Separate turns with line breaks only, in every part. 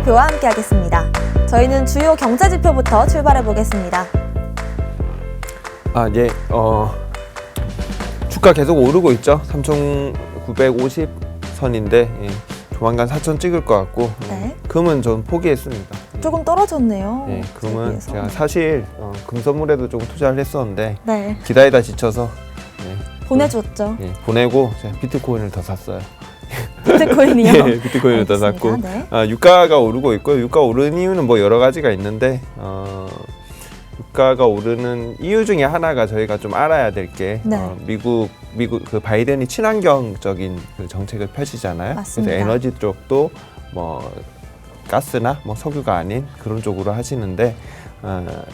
대표와 함께하겠습니다. 저희는 주요 경제 지표부터 출발해 보겠습니다.
예. 주가 계속 오르고 있죠. 3,950선인데 조만간 4,000 찍을 것 같고
네.
금은 좀 포기했습니다.
조금 떨어졌네요.
금은
비해서.
제가 사실 금 선물에도 조금 투자를 했었는데
네.
기다리다 지쳐서
보내줬죠.
보내고 제가 비트코인을 더 샀어요.
비트코인이요?
예, 비트코인을 더 샀고
네.
유가가 오르고 있고요. 유가 오르는 이유는 뭐 여러 가지가 있는데 유가가 오르는 이유 중에 하나가 저희가 좀 알아야 될 게
네.
미국 그 바이든이 친환경적인 그 정책을 펼치잖아요.
맞습니다.
그래서 에너지 쪽도 뭐 가스나 뭐 석유가 아닌 그런 쪽으로 하시는데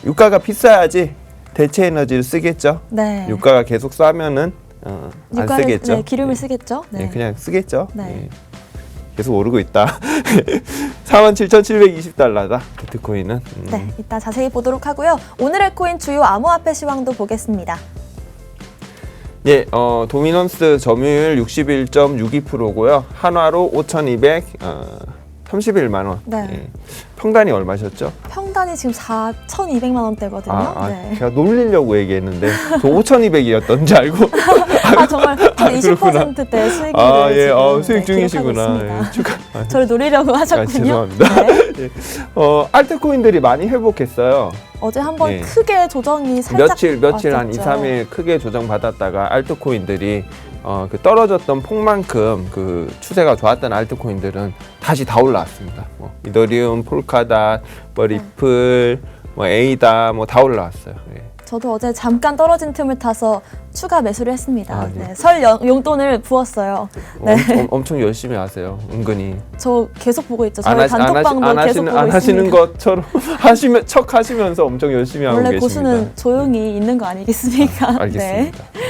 유가가 비싸야지 대체 에너지를 쓰겠죠.
네.
유가가 계속 싸면은 안 쓰겠죠.
네, 기름을 쓰겠죠. 네.
그냥 쓰겠죠.
네.
계속 오르고 있다. 47,720달러다 비트코인은.
네, 이따 자세히 보도록 하고요. 오늘의 코인 주요 암호화폐 시황도 보겠습니다.
예, 도미넌스 점유율 61.62%고요. 한화로 5,231만 원.
네.
평단이 얼마셨죠?
평단이 지금 4,200만 원대거든요. 네.
제가 놀리려고 얘기했는데 저 5,200이었던지 알고.
정말 20%대 수익률을 지금
수익 중이시구나.
있습니다.
축하.
저를 노리려고 하셨군요.
죄송합니다.
네.
알트코인들이 많이 회복했어요.
어제 한번
예.
크게 조정이 살짝
며칠 한 2,
왔었죠.
3일 크게 조정받았다가 알트코인들이 그 떨어졌던 폭만큼 그 추세가 좋았던 알트코인들은 다시 다 올라왔습니다. 뭐 이더리움, 폴카닷, 뭐 리플, 뭐 에이다 뭐 다 올라왔어요. 예.
저도 어제 잠깐 떨어진 틈을 타서 추가 매수를 했습니다.
네.
네, 설 용돈을 부었어요. 네.
엄청 열심히 하세요. 은근히.
저 계속 보고 있죠. 저희 단톡방도 계속 보고
안
있습니다.
하시는 것처럼 척 하시면서 엄청 열심히 하고
원래
계십니다.
고수는 조용히 있는 거 아니겠습니까?
알겠습니다.
네.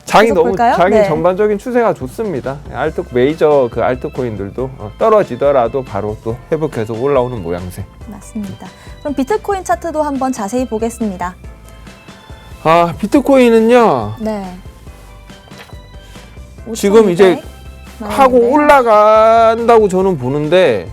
장이
계속 볼까요?
장이
네.
전반적인 추세가 좋습니다. 메이저 그 알트코인들도 떨어지더라도 바로 또 회복해서 올라오는 모양새.
맞습니다. 그럼 비트코인 차트도 한번 자세히 보겠습니다.
비트코인은요.
네.
지금 이제
5,200
하고
나오는데.
올라간다고 저는 보는데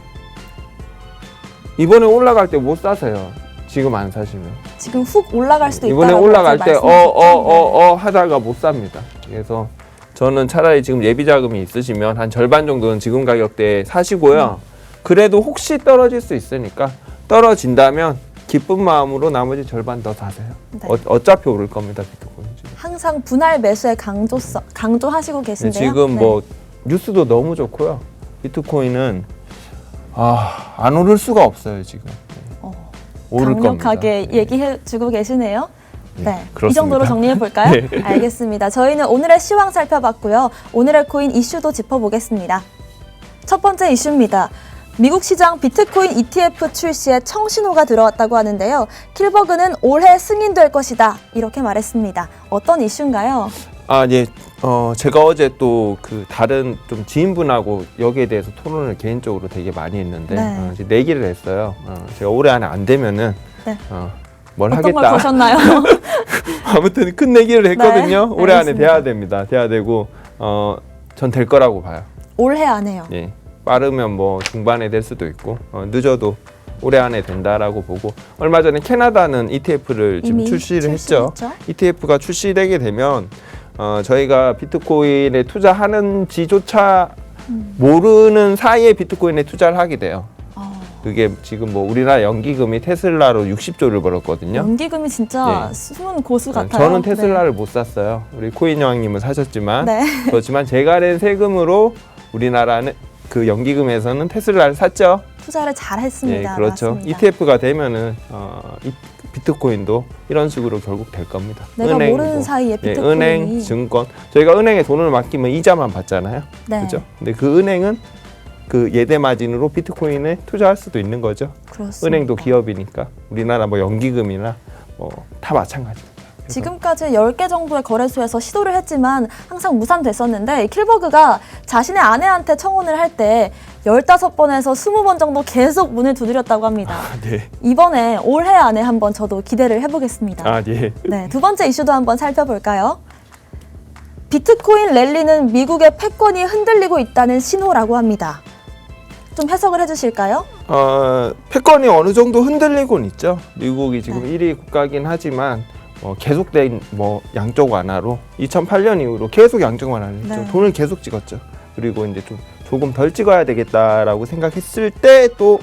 이번에 올라갈 때 못 사세요. 지금 안 사시면.
지금 훅 올라갈 수도 있다.
이번에 올라갈 때 하다가 못 삽니다. 그래서 저는 차라리 지금 예비 자금이 있으시면 한 절반 정도는 지금 가격대에 사시고요. 그래도 혹시 떨어질 수 있으니까 떨어진다면 기쁜 마음으로 나머지 절반 더 사세요.
네.
어차피 오를 겁니다, 비트코인 지금.
항상 분할 매수에 강조하시고 계신데요.
지금
네.
뭐 뉴스도 너무 좋고요. 비트코인은 안 오를 수가 없어요, 지금. 오를
강력하게
겁니다.
얘기해주고 계시네요. 네,
그렇습니다.
이 정도로 정리해 볼까요?
네.
알겠습니다. 저희는 오늘의 시황 살펴봤고요. 오늘의 코인 이슈도 짚어보겠습니다. 첫 번째 이슈입니다. 미국 시장 비트코인 ETF 출시에 청신호가 들어왔다고 하는데요. 킬버그는 올해 승인될 것이다. 이렇게 말했습니다. 어떤 이슈인가요?
예. 제가 어제 또 그 다른 좀 지인분하고 여기에 대해서 토론을 개인적으로 되게 많이 했는데
네.
이제 내기를 했어요. 제가 올해 안에 안 되면은
네.
뭘
어떤 걸
하겠다.
보셨나요?
아무튼 큰 내기를 했거든요.
네,
올해 안에
알겠습니다.
돼야 됩니다. 돼야 되고 전 될 거라고 봐요.
올해 안에요.
예. 빠르면 뭐 중반에 될 수도 있고 늦어도 올해 안에 된다라고 보고 얼마 전에 캐나다는 ETF를 지금
이미
출시를 했죠.
출시했죠.
ETF가 출시되게 되면 저희가 비트코인에 투자하는지조차 모르는 사이에 비트코인에 투자를 하게 돼요. 그게 지금 뭐 우리나라 연기금이 테슬라로 60조를 벌었거든요.
연기금이 진짜
네.
숨은 고수 같아요.
저는 테슬라를 못 샀어요. 우리 코인 여왕님은 사셨지만
네.
그렇지만 제가 낸 세금으로 우리나라는 그 연기금에서는 테슬라를 샀죠.
투자를 잘 했습니다.
예, 그렇죠.
맞습니다.
ETF가 되면은 비트코인도 이런 식으로 결국 될 겁니다.
내가 모르는 사이에 비트코인이.
은행, 증권. 저희가 은행에 돈을 맡기면 이자만 받잖아요.
네.
그렇죠? 근데 그 은행은 그 예대 마진으로 비트코인에 투자할 수도 있는 거죠.
그렇습니다.
은행도 기업이니까 우리나라 뭐 연기금이나 뭐 다 마찬가지입니다. 그래서
지금까지 10개 정도의 거래소에서 시도를 했지만 항상 무산됐었는데 킬버그가 자신의 아내한테 청혼을 할 때 15번에서 20번 정도 계속 문을 두드렸다고 합니다.
네.
이번에 올해 안에 한번 저도 기대를 해보겠습니다.
네.
네, 두 번째 이슈도 한번 살펴볼까요? 비트코인 랠리는 미국의 패권이 흔들리고 있다는 신호라고 합니다. 좀 해석을 해주실까요?
패권이 어느 정도 흔들리곤 있죠. 미국이 지금 1위 국가긴 하지만 계속된 양적 완화로 2008년 이후로 계속 양적 완화를 했죠.
네.
돈을 계속 찍었죠. 그리고 이제 조금 덜 찍어야 되겠다라고 생각했을 때 또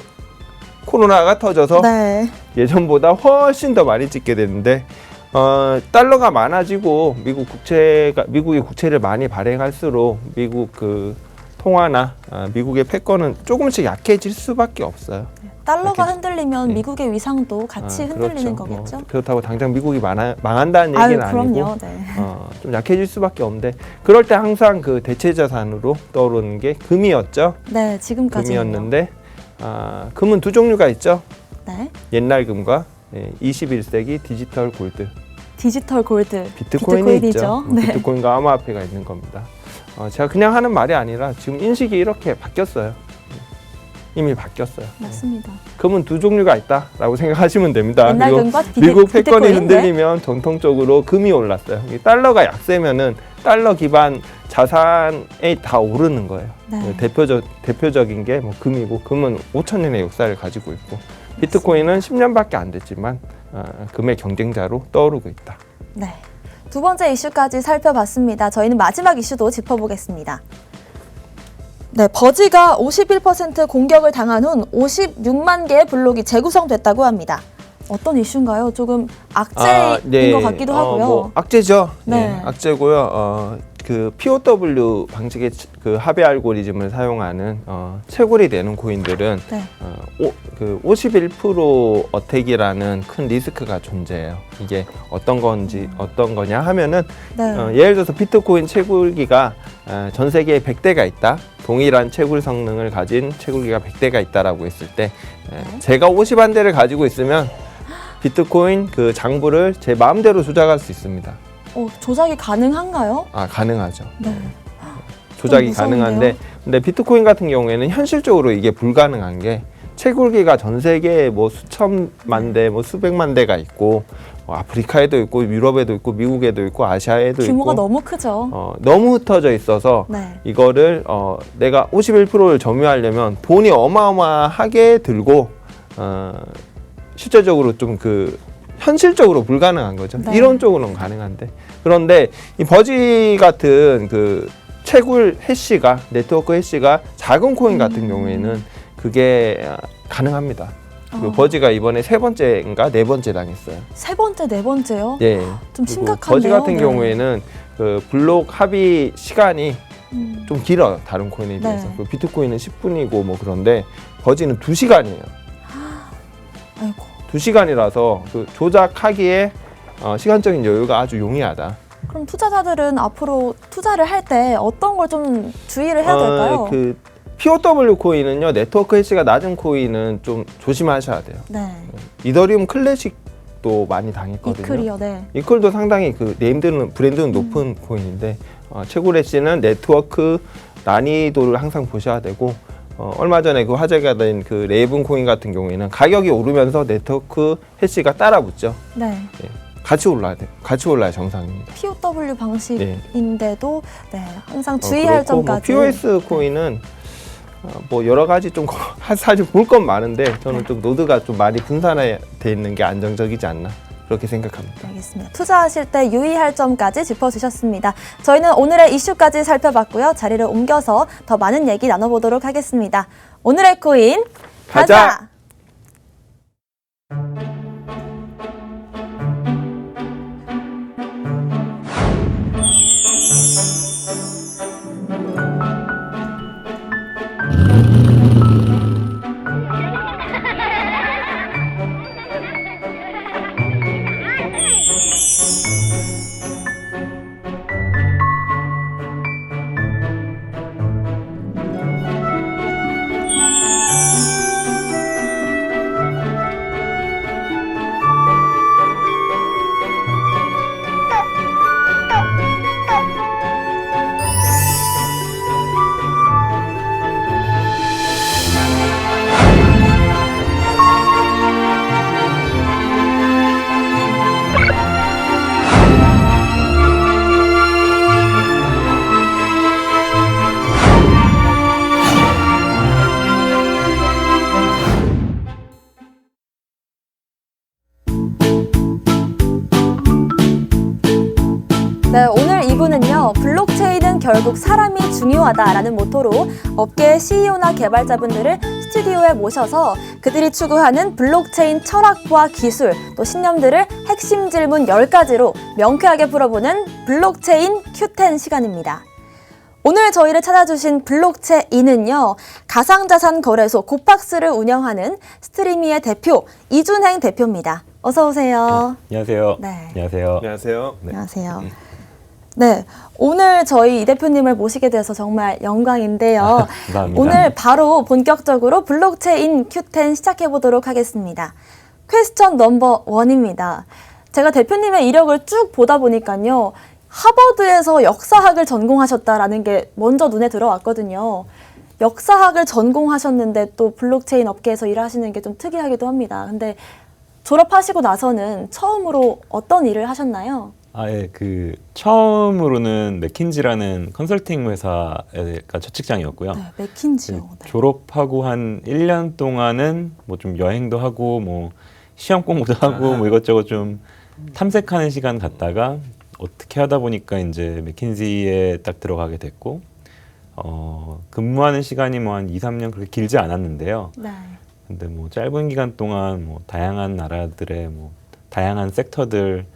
코로나가 터져서
네.
예전보다 훨씬 더 많이 찍게 되는데 달러가 많아지고 미국이 국채를 많이 발행할수록 미국 그 통화나 미국의 패권은 조금씩 약해질 수밖에 없어요.
달러가
약해지-
흔들리면
네.
미국의 위상도 같이 흔들리는
그렇죠.
거겠죠?
그렇다고 당장 미국이 망한다는 얘기는 아니고
그럼요. 네.
좀 약해질 수밖에 없는데 그럴 때 항상 그 대체 자산으로 떠오르는 게 금이었죠.
네, 지금까지요.
금이었는데 금은 두 종류가 있죠.
네.
옛날 금과 21세기 디지털 골드,
디지털 골드.
비트코인이 있죠.
네.
비트코인과 암호화폐가 있는 겁니다. 제가 그냥 하는 말이 아니라 지금 인식이 이렇게 바뀌었어요. 이미 바뀌었어요.
맞습니다.
금은 두 종류가 있다라고 생각하시면 됩니다.
옛날
그리고
금과
미국 패권이
비트코인,
흔들리면 전통적으로 금이 올랐어요. 이 달러가 약세면은 달러 기반 자산이 다 오르는 거예요.
네.
대표적인 게 금이고, 금은 5,000년의 역사를 가지고 있고, 비트코인은 10년밖에 안 됐지만 금의 경쟁자로 떠오르고 있다.
네. 두 번째 이슈까지 살펴봤습니다. 저희는 마지막 이슈도 짚어보겠습니다. 네, 버지가 51% 공격을 당한 후 56만 개의 블록이 재구성됐다고 합니다. 어떤 이슈인가요? 조금 악재인 것 같기도 하고요.
악재죠.
네.
네, 악재고요. 그 POW 방식의 그 합의 알고리즘을 사용하는 채굴이 되는 코인들은
네.
51% 어택이라는 큰 리스크가 존재해요. 이게 어떤 거냐 하면은
네.
예를 들어서 비트코인 채굴기가 전 세계에 100대가 있다. 동일한 채굴 성능을 가진 채굴기가 100대가 있다라고 했을 때 제가 51대를 가지고 있으면 비트코인 그 장부를 제 마음대로 조작할 수 있습니다.
조작이 가능한가요?
가능하죠.
네.
조작이
무서운데요?
가능한데, 근데 비트코인 같은 경우에는 현실적으로 이게 불가능한 게 채굴기가 전 세계에 수천만 대, 수백만 대가 있고 아프리카에도 있고 유럽에도 있고 미국에도 있고 아시아에도
규모가
있고
너무 크죠.
너무 흩어져 있어서
네.
이거를 내가 51%를 점유하려면 돈이 어마어마하게 들고 실제적으로 좀 현실적으로 불가능한 거죠.
네.
이론적으로는 가능한데, 그런데 이 버지 같은 그 채굴 해시가, 네트워크 해시가 작은 코인 같은 경우에는 그게 가능합니다. 그리고 버지가 이번에 3번째인가 4번째 당했어요.
3번째, 4번째요?
예.
좀
그리고
심각하네요.
버지 같은
네.
경우에는 그 블록 합의 시간이 좀 길어요. 다른 코인에 비해서.
네.
비트코인은 10분이고 그런데 버지는 2시간이에요.
아이고.
2시간이라서 그 조작하기에 시간적인 여유가 아주 용이하다.
그럼 투자자들은 앞으로 투자를 할 때 어떤 걸 좀 주의를 해야 될까요?
그 POW 코인은요, 네트워크 해시가 낮은 코인은 좀 조심하셔야 돼요.
네.
이더리움 클래식도 많이 당했거든요.
이클이요, 네.
이클도 상당히 그 브랜드는 높은 코인인데 채굴 해시는 네트워크 난이도를 항상 보셔야 되고, 얼마 전에 그 화제가 된 그 레이븐 코인 같은 경우에는 가격이 오르면서 네트워크 해시가 따라 붙죠.
네.
예, 같이 올라야 돼. 같이 올라야 정상입니다.
POW 방식인데도 네, 항상 주의할
그렇고
점까지.
POS 코인은 여러 가지 좀 사실 볼 건 많은데 저는 좀 노드가 좀 많이 분산돼 있는 게 안정적이지 않나 그렇게 생각합니다.
알겠습니다. 투자하실 때 유의할 점까지 짚어주셨습니다. 저희는 오늘의 이슈까지 살펴봤고요. 자리를 옮겨서 더 많은 얘기 나눠보도록 하겠습니다. 오늘의 코인
가자!
결국 사람이 중요하다라는 모토로 업계의 CEO나 개발자분들을 스튜디오에 모셔서 그들이 추구하는 블록체인 철학과 기술, 또 신념들을 핵심 질문 10가지로 명쾌하게 풀어보는 블록체인 Q10 시간입니다. 오늘 저희를 찾아주신 블록체인은요, 가상자산 거래소 고팍스를 운영하는 스트리미의 대표 이준행 대표입니다. 어서 오세요.
안녕하세요.
네.
안녕하세요.
안녕하세요.
네.
안녕하세요. 네, 오늘 저희 이 대표님을 모시게 돼서 정말 영광인데요.
감사합니다.
오늘 바로 본격적으로 블록체인 Q10 시작해 보도록 하겠습니다. 퀘스천 넘버 1입니다. 제가 대표님의 이력을 쭉 보다 보니까요, 하버드에서 역사학을 전공하셨다라는 게 먼저 눈에 들어왔거든요. 역사학을 전공하셨는데 또 블록체인 업계에서 일하시는 게 좀 특이하기도 합니다. 근데 졸업하시고 나서는 처음으로 어떤 일을 하셨나요?
처음으로는 맥킨지라는 컨설팅 회사가 첫 직장이었고요.
네, 맥킨지요. 네.
졸업하고 한 1년 동안은 뭐 좀 여행도 하고 뭐 시험 공부도 하고 뭐 이것저것 좀 탐색하는 시간 갖다가 어떻게 하다 보니까 이제 맥킨지에 딱 들어가게 됐고, 근무하는 시간이 뭐 한 2, 3년 그렇게 길지 않았는데요.
네.
근데 뭐 짧은 기간 동안 뭐 다양한 나라들의 뭐 다양한 섹터들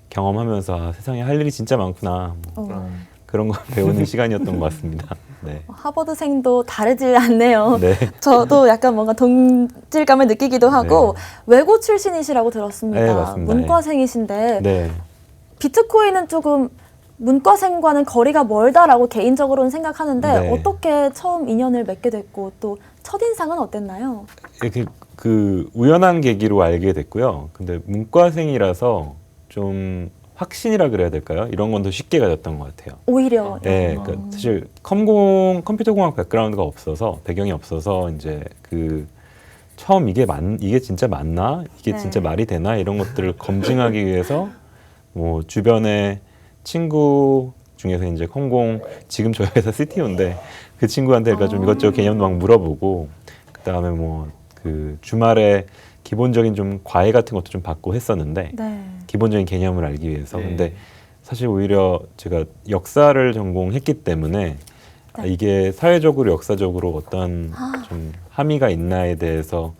경험하면서 아, 세상에 할 일이 진짜 많구나, 뭐 그런 거 배우는 시간이었던 것 같습니다. 네.
하버드생도 다르지 않네요.
네.
저도 약간 뭔가 동질감을 느끼기도 하고 외고 출신이시라고 들었습니다.
네, 맞습니다.
문과생이신데
네.
비트코인은 조금 문과생과는 거리가 멀다라고 개인적으로는 생각하는데
네.
어떻게 처음 인연을 맺게 됐고 또 첫인상은 어땠나요?
그 우연한 계기로 알게 됐고요. 근데 문과생이라서 좀 확신이라 그래야 될까요? 이런 건 더 쉽게 가졌던 것 같아요.
오히려
네, 그러니까 사실 컴퓨터공학 백그라운드가 없어서 배경이 없어서 이제 그 처음 이게 진짜 맞나? 이게
네.
진짜 말이 되나? 이런 것들을 검증하기 위해서 뭐 주변에 친구 중에서 이제 지금 저희 회사 CTO인데 그 친구한테 그러니까 좀 이것저것 개념도 막 물어보고, 그 다음에 뭐 그 주말에 기본적인 좀 과외 같은 것도 좀 받고 했었는데
네.
기본적인 개념을 알기 위해서.
네.
근데 사실 오히려 제가 역사를 전공했기 때문에
네.
이게 사회적으로 역사적으로 어떤 좀 함의가 있나에 대해서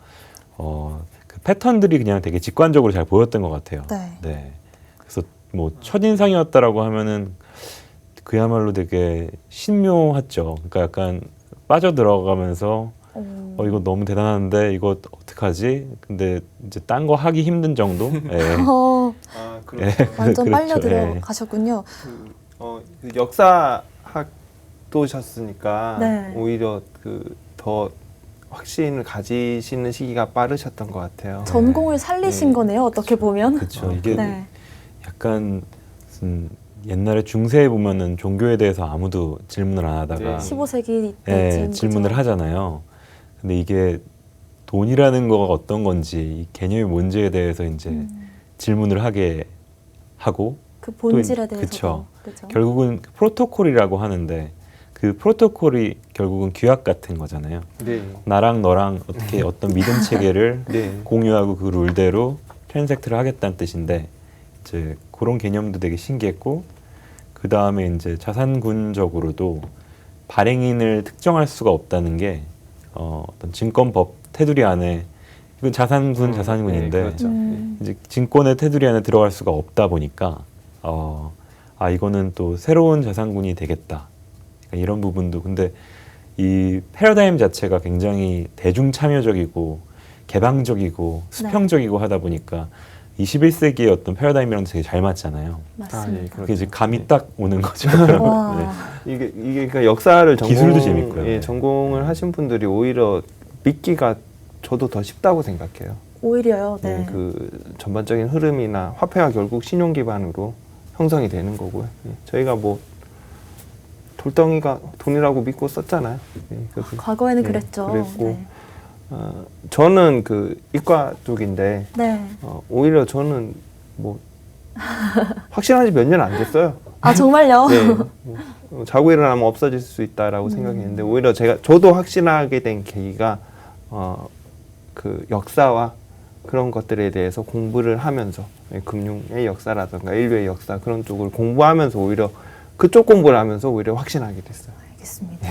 그 패턴들이 그냥 되게 직관적으로 잘 보였던 것 같아요.
네.
그래서 뭐 첫인상이었다라고 하면은 그야말로 되게 신묘했죠. 그러니까 약간 빠져들어가면서 이거 너무 대단한데 이거 어떡하지? 근데 이제 딴 거 하기 힘든 정도? 예.
아, 그렇죠.
완전
그렇죠.
빨려
예.
들어가셨군요.
그 역사학도셨으니까
네.
오히려 그 더 확신을 가지시는 시기가 빠르셨던 것 같아요.
전공을 살리신
네.
거네요. 어떻게 보면.
그렇죠. 이게
네.
약간 무슨 옛날에 중세에 보면은 종교에 대해서 아무도 질문을 안 하다가
네.
15세기
예,
때쯤
질문을
그죠?
하잖아요. 근데 이게 돈이라는 거가 어떤 건지, 이 개념이 뭔지에 대해서 이제 질문을 하게 하고,
그 본질에
또
대해서.
그쵸. 결국은 프로토콜이라고 하는데 그 프로토콜이 결국은 규약 같은 거잖아요.
네.
나랑 너랑 어떻게 어떤 믿음 체계를
네.
공유하고 그 룰대로 트랜잭트를 하겠다는 뜻인데, 이제 그런 개념도 되게 신기했고, 그 다음에 이제 자산군적으로도 발행인을 특정할 수가 없다는 게 어떤 증권법 테두리 안에, 이건 자산군인데
네, 그렇죠.
이제 증권의 테두리 안에 들어갈 수가 없다 보니까 이거는 또 새로운 자산군이 되겠다. 그러니까 이런 부분도. 근데 이 패러다임 자체가 굉장히 대중 참여적이고 개방적이고 수평적이고 하다 보니까 21세기의 어떤 패러다임이랑 되게 잘 맞잖아요.
맞습니다.
그게 이제 감이 딱 오는 거죠.
와.
이게 그러니까 역사를
기술도 재밌고요. 네.
전공을 하신 분들이 오히려 믿기가 저도 더 쉽다고 생각해요.
오히려요. 네.
그 전반적인 흐름이나 화폐가 결국 신용 기반으로 형성이 되는 거고요. 저희가 뭐 돌덩이가 돈이라고 믿고 썼잖아요.
과거에는 그랬죠.
그랬고
네.
저는 그 이과 쪽인데
네.
오히려 저는 뭐 확실한 지 몇 년 안 됐어요.
아 정말요?
네. 자고 일어나면 없어질 수 있다라고 생각했는데 오히려 저도 확신하게 된 계기가 그 역사와 그런 것들에 대해서 공부를 하면서 금융의 역사라든가 인류의 역사 그런 쪽을 공부하면서 오히려 그쪽 공부를 하면서 오히려 확신하게 됐어요.
알겠습니다.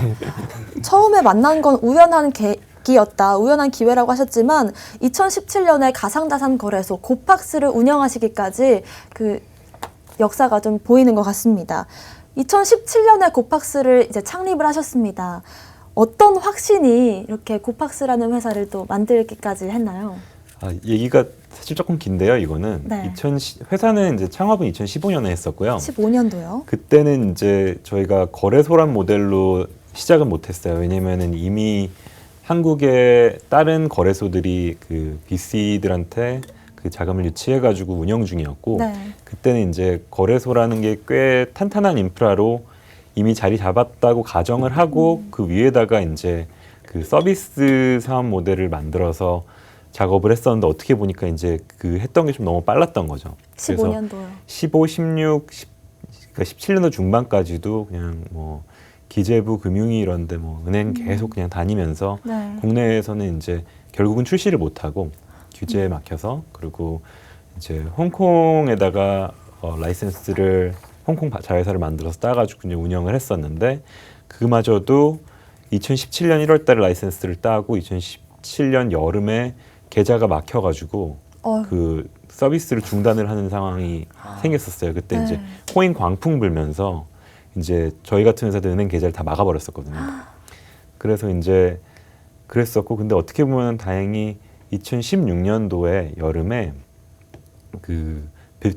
처음에 만난 건 우연한 계기였다, 우연한 기회라고 하셨지만 2017년에 가상자산 거래소 고팍스를 운영하시기까지 그 역사가 좀 보이는 것 같습니다. 2017년에 고팍스를 이제 창립을 하셨습니다. 어떤 확신이 이렇게 고팍스라는 회사를 또 만들기까지 했나요?
얘기가 사실 조금 긴데요. 이거는
네.
회사는 이제 창업은 2015년에 했었고요.
15년도요.
그때는 이제 저희가 거래소란 모델로 시작은 못했어요. 왜냐면은 이미 한국의 다른 거래소들이 그 VC들한테 그 자금을 유치해가지고 운영 중이었고,
네.
그때는 이제 거래소라는 게 꽤 탄탄한 인프라로 이미 자리 잡았다고 가정을 하고 그 위에다가 이제 그 서비스 사업 모델을 만들어서 작업을 했었는데, 어떻게 보니까 이제 그 했던 게 좀 너무 빨랐던 거죠. 그래서
15년도요.
15, 16, 그러니까 17년도 중반까지도 그냥 뭐 기재부, 금융위 이런데 뭐 은행 계속 그냥 다니면서
네.
국내에서는 이제 결국은 출시를 못하고 규제에 막혀서, 그리고 이제 홍콩에다가 라이센스를 홍콩 자회사를 만들어서 따가지고 이제 운영을 했었는데, 그마저도 2017년 1월달에 라이센스를 따고 2017년 여름에 계좌가 막혀가지고 그 서비스를 중단을 하는 상황이 생겼었어요. 그때
네.
이제 코인 광풍 불면서 이제 저희 같은 회사도 은행 계좌를 다 막아버렸었거든요. 그래서 이제 그랬었고, 근데 어떻게 보면 다행히 2016년도에 여름에 그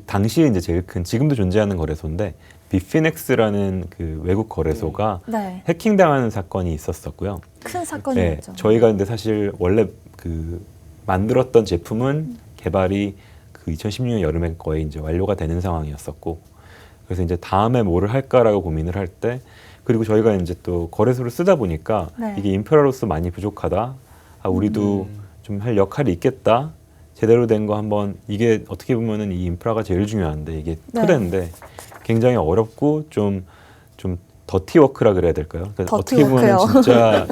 당시에 이제 제일 큰, 지금도 존재하는 거래소인데 비피넥스라는 그 외국 거래소가
네.
해킹당하는 사건이 있었었고요.
큰 사건이었죠.
저희가 근데 사실 원래 그 만들었던 제품은 개발이 그 2016년 여름에 거의 이제 완료가 되는 상황이었었고, 그래서 이제 다음에 뭐를 할까라고 고민을 할 때, 그리고 저희가 이제 또 거래소를 쓰다 보니까
네.
이게 인프라로서 많이 부족하다. 우리도 좀 할 역할이 있겠다. 제대로 된 거 한번, 이게 어떻게 보면은 이 인프라가 제일 중요한데 이게
네.
토대인데 굉장히 어렵고 좀 더티 워크라 그래야 될까요? 그러니까
더티
어떻게 보면
워크요.
진짜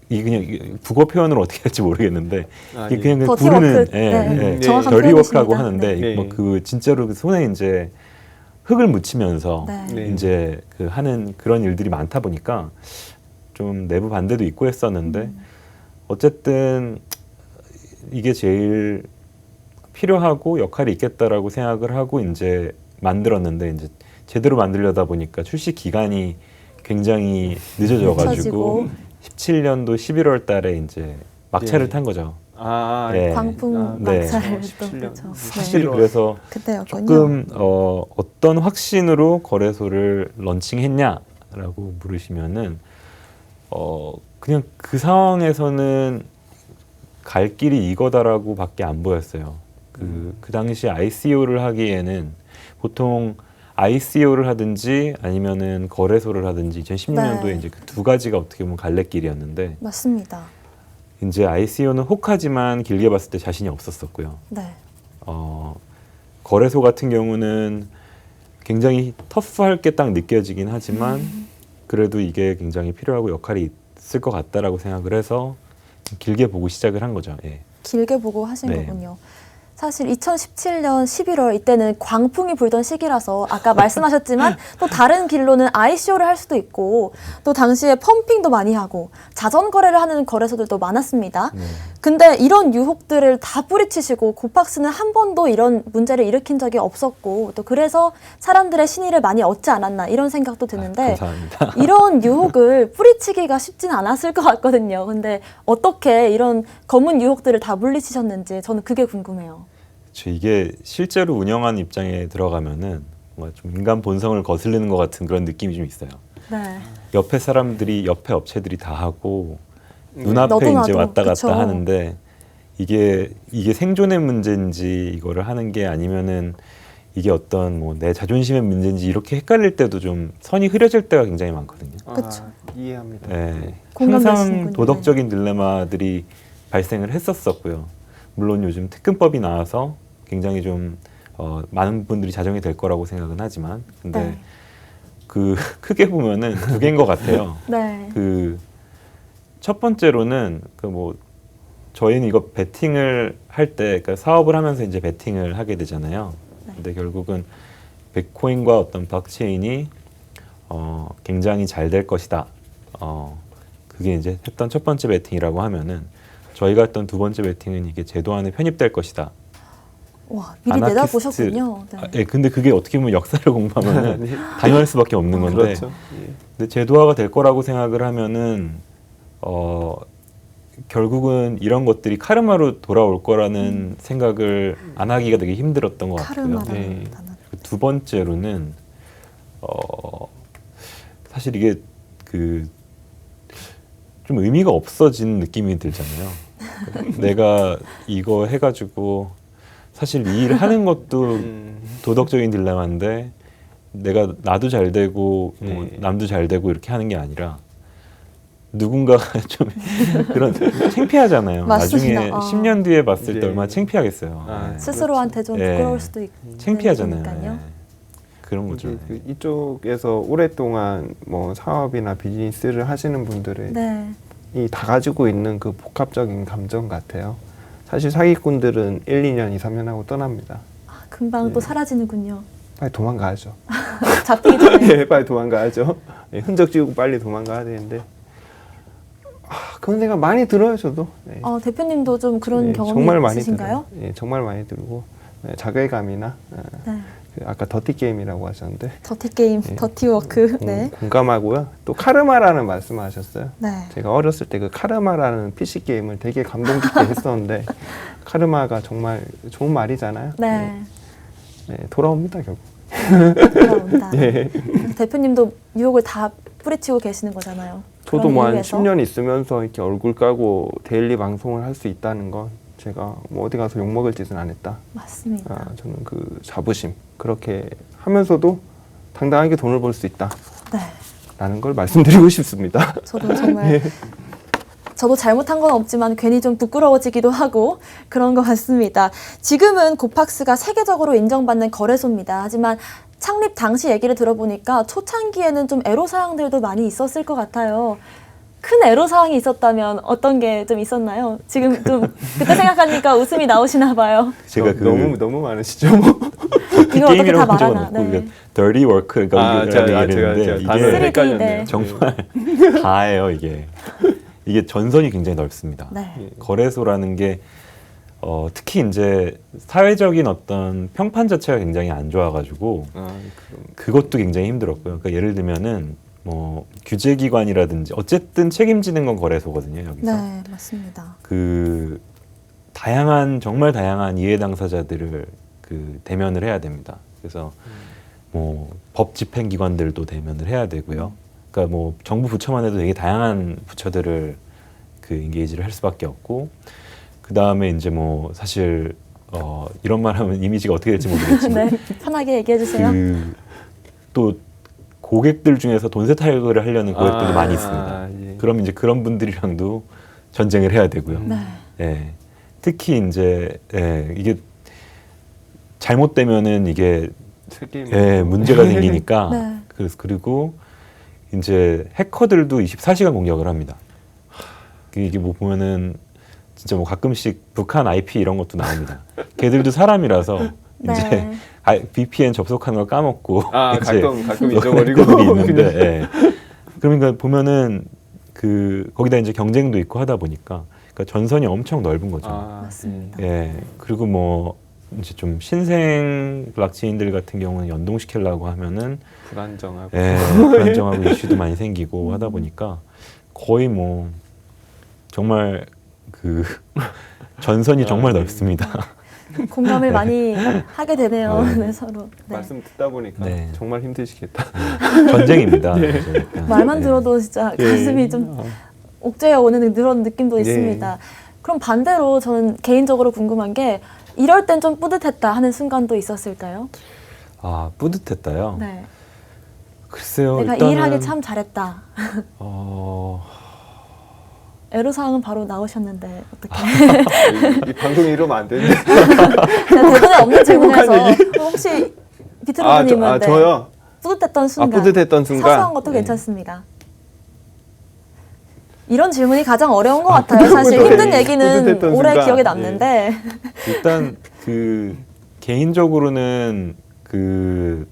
이게 그냥 국어 표현으로 어떻게 할지 모르겠는데 이게 그냥 그
더티
부르는
워크. 네. 정확한
더리
표현이십니다.
워크라고 하는데
네.
뭐 그 진짜로 그 손에 이제 흙을 묻히면서
네.
네.
이제 그 하는 그런 일들이 많다 보니까 좀 내부 반대도 있고 했었는데, 어쨌든 이게 제일 필요하고 역할이 있겠다라고 생각을 하고 이제 만들었는데, 이제 제대로 만들려다 보니까 출시 기간이 굉장히 늦어져가지고
늦춰지고.
17년도 11월 달에 이제 막차를
네.
탄 거죠.
네.
광풍
네.
막차를 또
17년.
그렇죠.
사실
네.
그래서
그때였군요.
조금 어떤 확신으로 거래소를 런칭했냐라고 물으시면은 그냥 그 상황에서는 갈 길이 이거다라고 밖에 안 보였어요. 그 당시 ICO를 하기에는 보통 ICO를 하든지 아니면은 거래소를 하든지 2016년도에
네.
이제 그 두 가지가 어떻게 보면 갈래길이었는데,
맞습니다.
이제 ICO는 혹하지만 길게 봤을 때 자신이 없었었고요.
네.
거래소 같은 경우는 굉장히 터프할 게 딱 느껴지긴 하지만 그래도 이게 굉장히 필요하고 역할이 있을 것 같다라고 생각을 해서 길게 보고 시작을 한 거죠. 예.
길게 보고 하신
네.
거군요. 사실 2017년 11월 이때는 광풍이 불던 시기라서 아까 말씀하셨지만 또 다른 길로는 ICO를 할 수도 있고, 또 당시에 펌핑도 많이 하고 자전 거래를 하는 거래소들도 많았습니다.
네.
근데 이런 유혹들을 다 뿌리치시고 고팍스는 한 번도 이런 문제를 일으킨 적이 없었고, 또 그래서 사람들의 신의를 많이 얻지 않았나 이런 생각도 드는데,
감사합니다.
이런 유혹을 뿌리치기가 쉽진 않았을 것 같거든요. 근데 어떻게 이런 검은 유혹들을 다 물리치셨는지 저는 그게 궁금해요.
이게 실제로 운영하는 입장에 들어가면은 뭔가 좀 인간 본성을 거슬리는 것 같은 그런 느낌이 좀 있어요.
네.
옆에 사람들이, 옆에 업체들이 다 하고 눈앞에
너도
이제
나도,
왔다 갔다
그쵸.
하는데, 이게 생존의 문제인지 이거를 하는 게 아니면은 이게 어떤 뭐 내 자존심의 문제인지 이렇게 헷갈릴 때도 좀 선이 흐려질 때가 굉장히 많거든요.
그쵸.
이해합니다.
네.
공감되시는군요.
항상 도덕적인 딜레마들이 발생을 했었었고요. 물론 요즘 특근법이 나와서 굉장히 좀 많은 분들이 자정이 될 거라고 생각은 하지만, 근데
네.
그 크게 보면은 두 개인 것 같아요.
네.
그 첫 번째로는 그 뭐 저희는 이거 베팅을 할 때, 그러니까 사업을 하면서 이제 베팅을 하게 되잖아요.
네.
근데 결국은 비트코인과 어떤 블록체인이 굉장히 잘 될 것이다. 그게 이제 했던 첫 번째 배팅이라고 하면은 저희가 했던 두 번째 배팅은 이게 제도 안에 편입될 것이다.
와, 미리 내다보셨군요. 네.
예, 근데 그게 어떻게 보면 역사를 공부하면은
네.
당연할 수밖에 없는 건데.
그렇죠. 예.
근데 제도화가 될 거라고 생각을 하면은 결국은 이런 것들이 카르마로 돌아올 거라는 생각을 안 하기가 되게 힘들었던 것 같고요.
카르마라는
네.
단어.
두 번째로는 사실 이게 그 좀 의미가 없어진 느낌이 들잖아요. 내가 이거 해가지고 사실 이 일을 하는 것도 도덕적인 딜레마인데 내가 나도 잘 되고 뭐
네.
남도 잘 되고 이렇게 하는 게 아니라 누군가가 좀 그런 창피하잖아요.
맞습니다.
나중에
아.
10년 뒤에 봤을 때
네.
얼마나 창피하겠어요.
아,
네.
스스로한테 좀
네.
부끄러울 수도 있고
창피하잖아요.
그러니까요.
네. 그런 거죠.
이제 그 이쪽에서 오랫동안 뭐 사업이나 비즈니스를 하시는 분들의
네.
이 다 가지고 있는 그 복합적인 감정 같아요. 사실 사기꾼들은 1, 2년, 2, 3년 하고 떠납니다.
금방 또
네.
사라지는군요.
빨리 도망가야죠.
잡히기 전에.
예, 빨리 도망가야죠. 예, 흔적 지우고 빨리 도망가야 되는데 그런 생각 많이 들어요, 저도. 네.
대표님도 좀 그런
네,
경험이
정말 많이
있으신가요?
들어요. 예, 정말 많이 들고 자괴감이나
네.
그 아까 더티 게임이라고 하셨는데
더티 게임,
네.
더티 워크. 네.
공감하고요. 또 카르마라는 말씀하셨어요.
네.
제가 어렸을 때 그 카르마라는 PC 게임을 되게 감동 깊게 했었는데 카르마가 정말 좋은 말이잖아요.
네.
네, 돌아옵니다 결국.
돌아온다.
예.
그래서 대표님도 유혹을 다 뿌리치고 계시는 거잖아요.
저도
그런
뭐 한
이유에서.
10년 있으면서 이렇게 얼굴 까고 데일리 방송을 할 수 있다는 건 제가 뭐 어디 가서 욕 먹을 짓은 안 했다.
맞습니다.
저는 그 자부심 그렇게 하면서도 당당하게 돈을 벌 수 있다.
네.
라는 걸 말씀드리고 싶습니다.
저도 정말 저도 잘못한 건 없지만 괜히 좀 부끄러워지기도 하고 그런 것 같습니다. 지금은 고팍스가 세계적으로 인정받는 거래소입니다. 하지만 창립 당시 얘기를 들어보니까 초창기에는 좀 애로사항들도 많이 있었을 것 같아요. 큰 애로사항이 있었다면 어떤 게 좀 있었나요? 지금 좀 그때 생각하니까 웃음이 나오시나 봐요.
제가
너무 많으시죠. 뭐.
이거 어떻게 다
게임이라고
말하나.
적어놓고
네.
이게 dirty work 그러니까
제가
얘기했는데
단어를
쓰리-
이게
헷갈렸네요.
네.
정말 다예요 이게. 이게 전선이 굉장히 넓습니다.
네.
거래소라는 게 특히 이제 사회적인 어떤 평판 자체가 굉장히 안 좋아가지고 그것도 굉장히 힘들었고요. 그러니까 예를 들면은 뭐 규제기관이라든지 어쨌든 책임지는 건 거래소거든요. 여기서
네, 맞습니다.
그 정말 다양한 이해 당사자들을 그 대면을 해야 됩니다. 그래서 뭐 법 집행 기관들도 대면을 해야 되고요. 그러니까 뭐 정부 부처만 해도 되게 다양한 부처들을 그 인게이지를 할 수밖에 없고 그 다음에 이제 뭐 사실 이런 말하면 이미지가 어떻게 될지 모르겠지만
네, 편하게 얘기해 주세요.
또 고객들 중에서 돈 세탁을 하려는 고객들도 많이 있습니다.
예.
그럼 이제 그런 분들이랑도 전쟁을 해야 되고요.
네.
예. 특히 이제 이게 잘못되면은 이게 문제가 생기니까
네.
그리고 이제 해커들도 24시간 공격을 합니다. 이게 뭐 보면은 진짜 뭐 가끔씩 북한 IP 이런 것도 나옵니다. 걔들도 사람이라서 이제
네.
VPN 접속하는 걸 까먹고 이제
가끔 잊어버리고
그들이 있는데 예. 그러니까 보면은 그 거기다 이제 경쟁도 있고 하다 보니까 그러니까 전선이 엄청 넓은 거죠.
맞습니다.
예. 그리고 뭐 이제 좀 신생 블록체인들 같은 경우는 연동시키려고 하면은
불안정하고
불안정하고 이슈도 많이 생기고 하다 보니까 거의 뭐 정말 그 전선이 정말 넓습니다.
공감을 많이 하게 되네요. 네, 서로. 네.
말씀 듣다 보니까
네.
정말 힘드시겠다.
전쟁입니다. 그러니까.
말만
네.
들어도 진짜 가슴이 좀 옥죄어 오는 그런 느낌도
예.
있습니다. 그럼 반대로 저는 개인적으로 궁금한 게 이럴 땐 좀 뿌듯했다 하는 순간도 있었을까요?
아 뿌듯했다요.
네.
글쎄요.
내가
일단은
이 일하기 참 잘했다. 애로사항은 바로 나오셨는데 어떻게?
이 방송 이러면 안 되는데.
대본에 없는 질문에서 혹시 비트로드님은
저요.
뿌듯했던 순간,
뿌듯했던 순간.
사소한 것도
네.
괜찮습니다. 이런 질문이 가장 어려운 것 같아요. 사실 힘든 얘기는
뿌듯했던
오래
순간.
기억에 남는데
일단 그 개인적으로는 그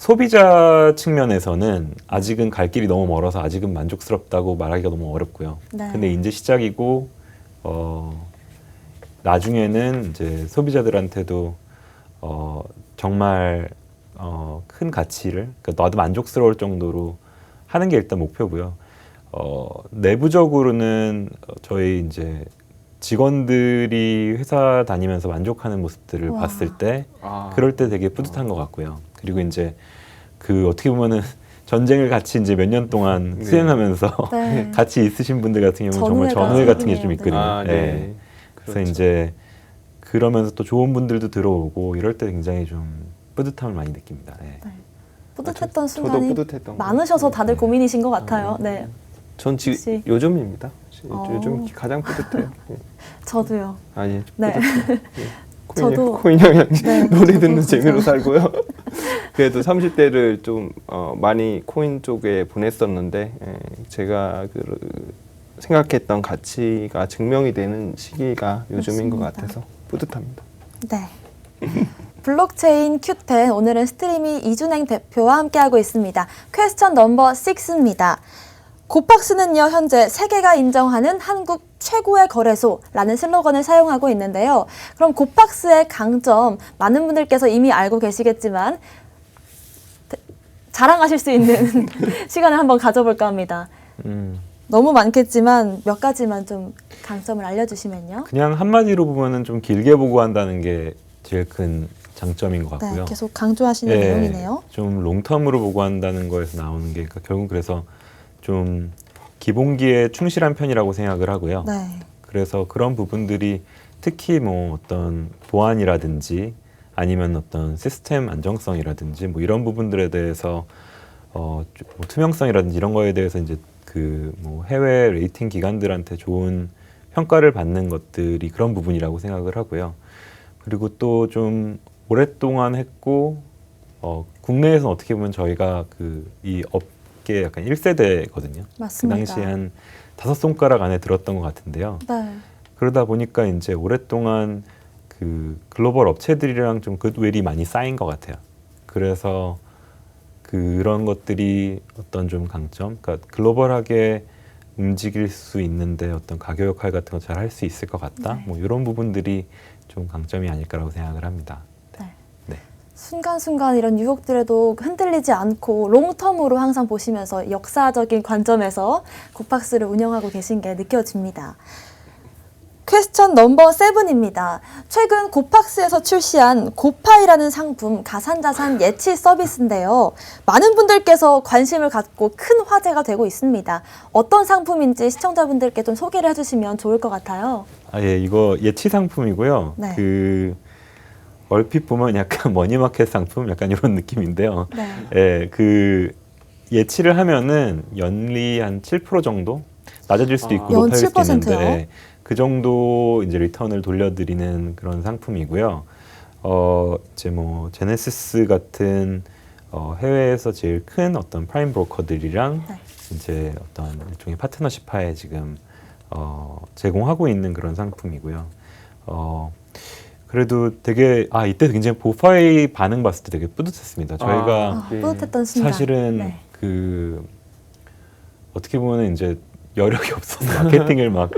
소비자 측면에서는 아직은 갈 길이 너무 멀어서 아직은 만족스럽다고 말하기가 너무 어렵고요.
네.
근데 이제 시작이고 나중에는 이제 소비자들한테도 정말 큰 가치를, 그러니까 나도 만족스러울 정도로 하는 게 일단 목표고요. 내부적으로는 저희 이제 직원들이 회사 다니면서 만족하는 모습들을
와.
봤을 때
아,
그럴 때 되게 뿌듯한 것 같고요. 그리고 이제 그 어떻게 보면은 전쟁을 같이 이제 몇 년 동안
네.
수행하면서
네.
같이 있으신 분들 같은 경우는 정말
전우회가
전우회 같은 게 좀
생기네요.
있거든요.
아, 네.
네. 그래서
그렇죠.
이제 그러면서 또 좋은 분들도 들어오고 이럴 때 굉장히 좀 뿌듯함을 많이 느낍니다. 네.
네. 뿌듯했던
저도
순간이
뿌듯했던 거.
많으셔서 다들
네.
고민이신 것 같아요. 네,
전
혹시-
요즘입니다.
어.
요즘 가장 뿌듯해요. 예.
저도요.
아니,
네.
뿌듯해요. 예.
저도-
코인 형이
네,
노래
저도
듣는 재미로
진짜.
살고요. 그래도 30대를 좀 많이 코인 쪽에 보냈었는데 제가 생각했던 가치가 증명이 되는 시기가 요즘인 것
맞습니다.
같아서 뿌듯합니다.
네. 블록체인 Q10 오늘은 스트리미 이준행 대표와 함께하고 있습니다. 퀘스천 넘버 6입니다. 고팍스는요 현재 세계가 인정하는 한국 최고의 거래소라는 슬로건을 사용하고 있는데요. 그럼 고팍스의 강점 많은 분들께서 이미 알고 계시겠지만 자랑하실 수 있는 시간을 한번 가져볼까 합니다. 너무 많겠지만 몇 가지만 좀 강점을 알려주시면요.
그냥 한마디로 보면은 좀 길게 보고 한다는 게 제일 큰 장점인 것 같고요.
네, 계속 강조하시는
예,
내용이네요.
좀 롱텀으로 보고 한다는 거에서 나오는 게 그러니까 결국 그래서 좀 기본기에 충실한 편이라고 생각을 하고요.
네.
그래서 그런 부분들이 특히 뭐 어떤 보안이라든지 아니면 어떤 시스템 안정성이라든지 뭐 이런 부분들에 대해서 뭐 투명성이라든지 이런 거에 대해서 이제 그 뭐 해외 레이팅 기관들한테 좋은 평가를 받는 것들이 그런 부분이라고 생각을 하고요. 그리고 또 좀 오랫동안 했고 국내에서는 어떻게 보면 저희가 그 이 업계 약간 1세대거든요. 그
맞습니다.
당시에 한 5손가락 안에 들었던 것 같은데요.
네.
그러다 보니까 이제 오랫동안 그 글로벌 업체들이랑 좀 굿윌이 많이 쌓인 것 같아요. 그래서 그런 것들이 어떤 좀 강점, 그러니까 글로벌하게 움직일 수 있는데 어떤 가교 역할 같은 거 잘 할 수 있을 것 같다.
네.
뭐 이런 부분들이 좀 강점이 아닐까라고 생각을 합니다.
네.
네.
순간순간 이런 유혹들에도 흔들리지 않고 롱텀으로 항상 보시면서 역사적인 관점에서 고팍스를 운영하고 계신 게 느껴집니다. 퀘스천 넘버 7입니다. 최근 고팍스에서 출시한 고파이라는 상품 가상자산 예치 서비스인데요. 많은 분들께서 관심을 갖고 큰 화제가 되고 있습니다. 어떤 상품인지 시청자분들께 좀 소개를 해주시면 좋을 것 같아요.
아, 예, 이거 예치 상품이고요.
네.
그 얼핏 보면 약간 머니마켓 상품 약간 이런 느낌인데요.
네.
예, 그 예치를 하면은 연리 한 7% 정도 낮아질 수도 있고
연
높아질 수도
7%요?
있는데 그 정도 이제 리턴을 돌려드리는 그런 상품이고요. 이제 뭐 제네시스 같은 해외에서 제일 큰 어떤 프라임 브로커들이랑
네.
이제 어떤 일종의 파트너십하에 지금 제공하고 있는 그런 상품이고요. 그래도 되게 이때 굉장히 고파이 반응 봤을 때 되게 뿌듯했습니다. 저희가
네.
뿌듯했던 순간.
사실은
네.
그 어떻게 보면 이제 여력이 없어서 마케팅을 막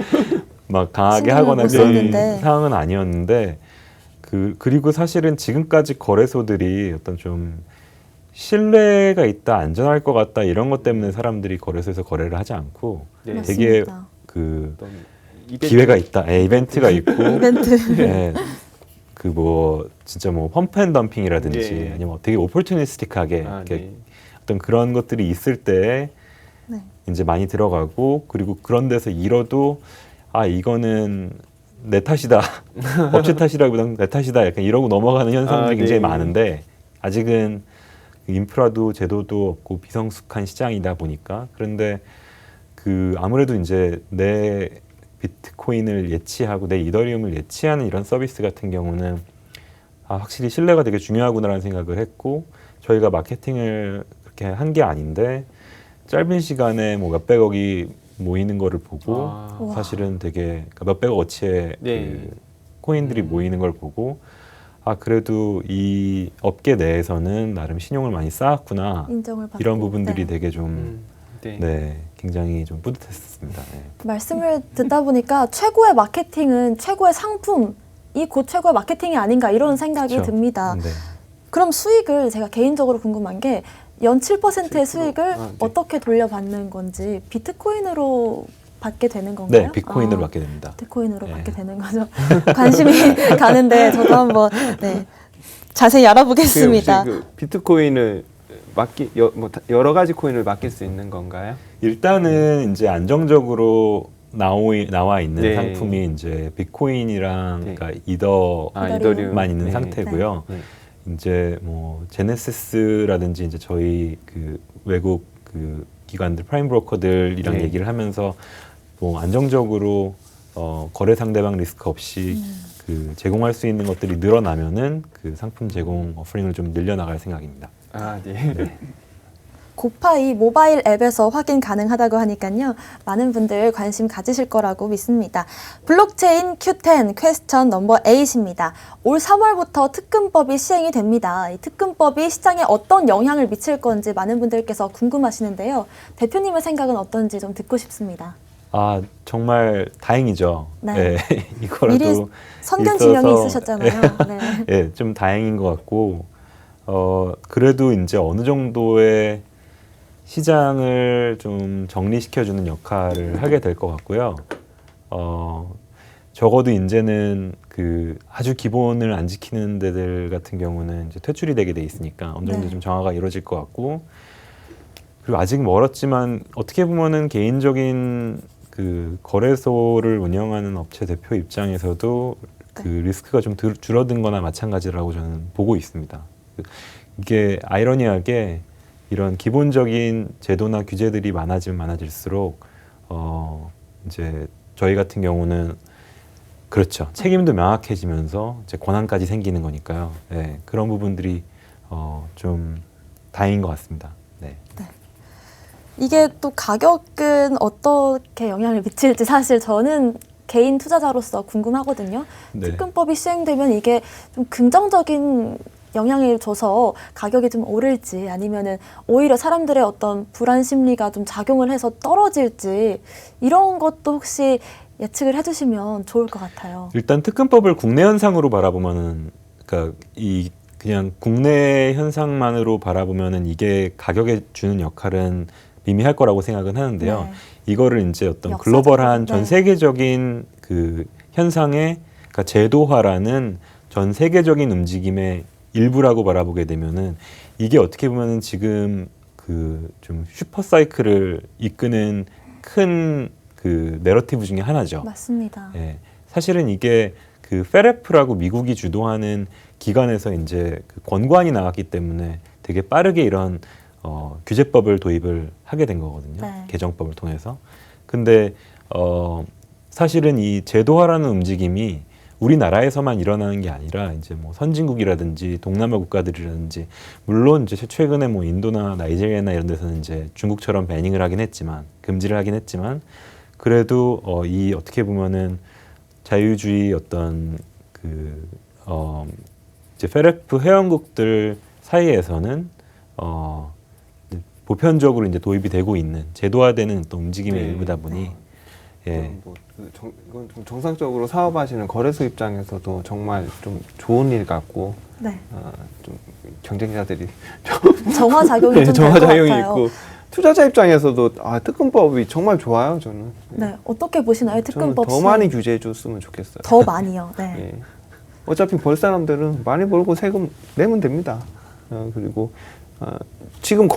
강하게
신경을
하거나
못
그런
썼는데.
상황은 아니었는데 그리고 사실은 지금까지 거래소들이 어떤 좀 신뢰가 있다, 안전할 것 같다 이런 것 때문에 사람들이 거래소에서 거래를 하지 않고
네.
되게
맞습니다.
그
어떤 이벤트-
기회가 있다, 이벤트가 있고
이벤트.
예, 그 뭐 진짜 뭐 펌프앤덤핑이라든지
예.
아니면 되게 오퍼튜니스틱하게 이렇게
네.
어떤 그런 것들이 있을 때
네.
이제 많이 들어가고 그리고 그런 데서 잃어도 이거는 내 탓이다 업체 탓이라기보다는 내 탓이다 약간 이러고 넘어가는 현상들이 굉장히
네.
많은데 아직은 인프라도 제도도 없고 비성숙한 시장이다 보니까 그런데 그 아무래도 이제 내 비트코인을 예치하고 내 이더리움을 예치하는 이런 서비스 같은 경우는 확실히 신뢰가 되게 중요하구나라는 생각을 했고 저희가 마케팅을 그렇게 한 게 아닌데 짧은 시간에 뭐 몇백억이 모이는 거를 보고
우와.
사실은 되게 몇백억 어치의
네.
그 코인들이 모이는 걸 보고 아 그래도 이 업계 내에서는 나름 신용을 많이 쌓았구나
인정을 받고
이런 부분들이
네.
되게 좀
네.
네, 굉장히 좀 뿌듯했습니다. 네.
말씀을 듣다 보니까 최고의 마케팅은 최고의 상품이 곧 최고의 마케팅이 아닌가 이런 생각이
그렇죠.
듭니다.
네.
그럼 수익을 제가 개인적으로 궁금한 게 연 7%의
7%?
수익을
아, 네.
어떻게 돌려받는 건지 비트코인으로 받게 되는 건가요?
네, 비트코인으로
아,
받게 됩니다.
비트코인으로
네.
받게 되는 거죠. 관심이 가는데 저도 한번 네, 자세히 알아보겠습니다.
그 비트코인을 여러 가지 코인을 맡길 수 있는 건가요?
일단은 이제 안정적으로 나와 있는
네.
상품이 이제 비트코인이랑
네.
그러니까 이더만
이더리움.
있는
네.
상태고요.
네.
이제 뭐 제네시스라든지 이제 저희 그 외국 그 기관들 프라임 브로커들이랑
네.
얘기를 하면서 뭐 안정적으로 거래 상대방 리스크 없이 그 제공할 수 있는 것들이 늘어나면은 그 상품 제공 어퍼링을 좀 늘려나갈 생각입니다.
아, 네.
고파이 모바일 앱에서 확인 가능하다고 하니까요. 많은 분들 관심 가지실 거라고 믿습니다. 블록체인 Q10 퀘스천 넘버 8입니다. 올 3월부터 특금법이 시행이 됩니다. 이 특금법이 시장에 어떤 영향을 미칠 건지 많은 분들께서 궁금하시는데요. 대표님의 생각은 어떤지 좀 듣고 싶습니다.
아 정말 다행이죠.
네.
네. 이거라도
미리 선견 지명이
있어서
있으셨잖아요. 네.
네, 좀 다행인 것 같고 그래도 이제 어느 정도의 시장을 좀 정리시켜주는 역할을 하게 될 것 같고요. 적어도 이제는 그 아주 기본을 안 지키는 데들 같은 경우는 이제 퇴출이 되게 돼 있으니까 어느 정도
네.
좀 정화가 이루어질 것 같고 그리고 아직 멀었지만 어떻게 보면은 개인적인 그 거래소를 운영하는 업체 대표 입장에서도 그 리스크가 좀 줄어든 거나 마찬가지라고 저는 보고 있습니다. 이게 아이러니하게 이런 기본적인 제도나 규제들이 많아지면 많아질수록 이제 저희 같은 경우는 그렇죠. 책임도 명확해지면서 이제 권한까지 생기는 거니까요. 네, 그런 부분들이 좀 다행인 것 같습니다. 네.
이게 또 가격은 어떻게 영향을 미칠지 사실 저는 개인 투자자로서 궁금하거든요.
네.
특금법이 시행되면 이게 좀 긍정적인 영향을 줘서 가격이 좀 오를지 아니면은 오히려 사람들의 어떤 불안 심리가 좀 작용을 해서 떨어질지 이런 것도 혹시 예측을 해주시면 좋을 것 같아요.
일단 특금법을 국내 현상으로 바라보면은 그러니까 이 그냥 국내 현상만으로 바라보면은 이게 가격에 주는 역할은 미미할 거라고 생각은 하는데요.
네.
이거를 이제 어떤
역사적으로,
글로벌한 전
네.
세계적인 그 현상의 그러니까 제도화라는 전 세계적인 움직임의 일부라고 바라보게 되면은 이게 어떻게 보면은 지금 그 좀 슈퍼 사이클을 이끄는 큰 그 내러티브 중에 하나죠.
맞습니다.
예. 사실은 이게 그 페레프라고 미국이 주도하는 기관에서 이제 그 권고안이 나왔기 때문에 되게 빠르게 이런 규제법을 도입을 하게 된 거거든요.
네.
개정법을 통해서. 근데 사실은 이 제도화라는 움직임이 우리나라에서만 일어나는 게 아니라 이제 뭐 선진국이라든지 동남아 국가들이라든지 물론 이제 최근에 뭐 인도나 나이지리아나 이런 데서는 이제 중국처럼 배닝을 하긴 했지만 금지를 하긴 했지만 그래도 이 어떻게 보면은 자유주의 어떤 그 이제 페레프 회원국들 사이에서는 보편적으로 이제 도입이 되고 있는 제도화되는 또 움직임의
네.
일부다 보니 예.
이건 좀 정상적으로 사업하시는 거래소 입장에서도 정말 좀 좋은 일 같고
네.
좀 경쟁자들이
정화 작용이 좀 될 것
정화작용이
같아요.
있고 투자자 입장에서도 특금법이 정말 좋아요. 저는
네, 어떻게 보시나요?
저는
특금법
더
시행?
많이 규제해 줬으면 좋겠어요.
더 많이요. 네.
예. 어차피 벌 사람들은 많이 벌고 세금 내면 됩니다. 그리고 지금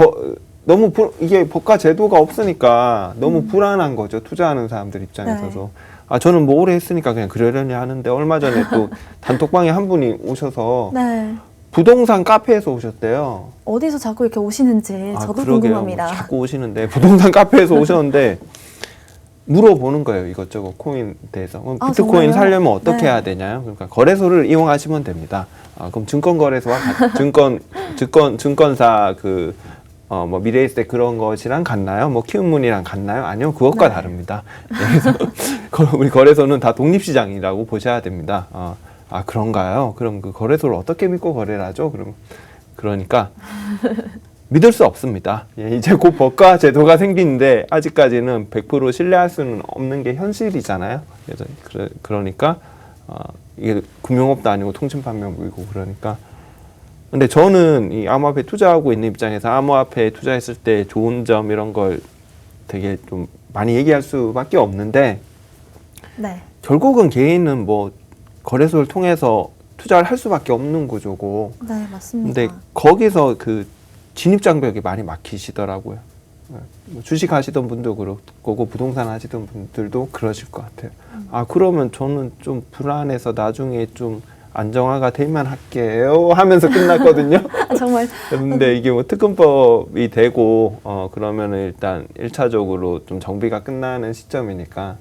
너무 이게 법과 제도가 없으니까 너무 불안한 거죠. 투자하는 사람들 입장에서도. 저는 뭐 오래 했으니까 그냥 그러려니 하는데 얼마 전에 또 단톡방에 한 분이 오셔서
네.
부동산 카페에서 오셨대요.
어디서 자꾸 이렇게 오시는지 저도
그러게요.
궁금합니다.
뭐 자꾸 오시는데 부동산 카페에서 오셨는데 물어보는 거예요. 이것저것 코인 대해서. 그럼
정말요?
비트코인 사려면 어떻게
네.
해야 되냐요? 그러니까 거래소를 이용하시면 됩니다. 그럼 증권거래소와 증권사 뭐 미래에셋 그런 것이랑 같나요? 뭐 키움문이랑 같나요? 아니요, 그것과
네.
다릅니다. 그래서 우리 거래소는 다 독립시장이라고 보셔야 됩니다. 아 그런가요? 그럼 그 거래소를 어떻게 믿고 거래를 하죠? 그러니까 믿을 수 없습니다. 예, 이제 곧 법과 제도가 생기는데 아직까지는 100% 신뢰할 수는 없는 게 현실이잖아요. 그러니까 이게 금융업도 아니고 통신판매업이고 그러니까. 근데 저는 이 암호화폐 투자하고 있는 입장에서 암호화폐 투자했을 때 좋은 점 이런 걸 되게 좀 많이 얘기할 수밖에 없는데
네.
결국은 개인은 뭐 거래소를 통해서 투자를 할 수밖에 없는 구조고.
네, 맞습니다.
근데 거기서 그 진입 장벽이 많이 막히시더라고요. 뭐 주식 하시던 분도 그럴 거고 부동산 하시던 분들도 그러실 것 같아요. 아 그러면 저는 좀 불안해서 나중에 좀 안정화가 되면 할게요 하면서 끝났거든요.
정말
근데 이게 뭐 특근법이 되고 그러면은 일단 1차적으로 좀 정비가 끝나는 시점이니까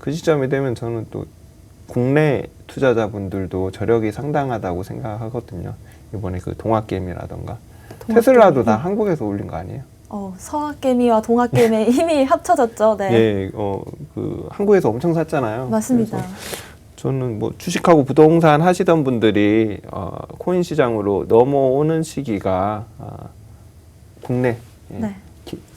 그 시점이 되면 저는 또 국내 투자자분들도 저력이 상당하다고 생각하거든요. 이번에 그 동학개미라던가 테슬라도 다 한국에서 올린 거 아니에요?
서학개미와 동학개미의 힘이 합쳐졌죠. 네.
예, 그 한국에서 엄청 샀잖아요.
맞습니다.
그래서 저는 뭐 주식하고 부동산 하시던 분들이 코인 시장으로 넘어오는 시기가 국내 예.
네.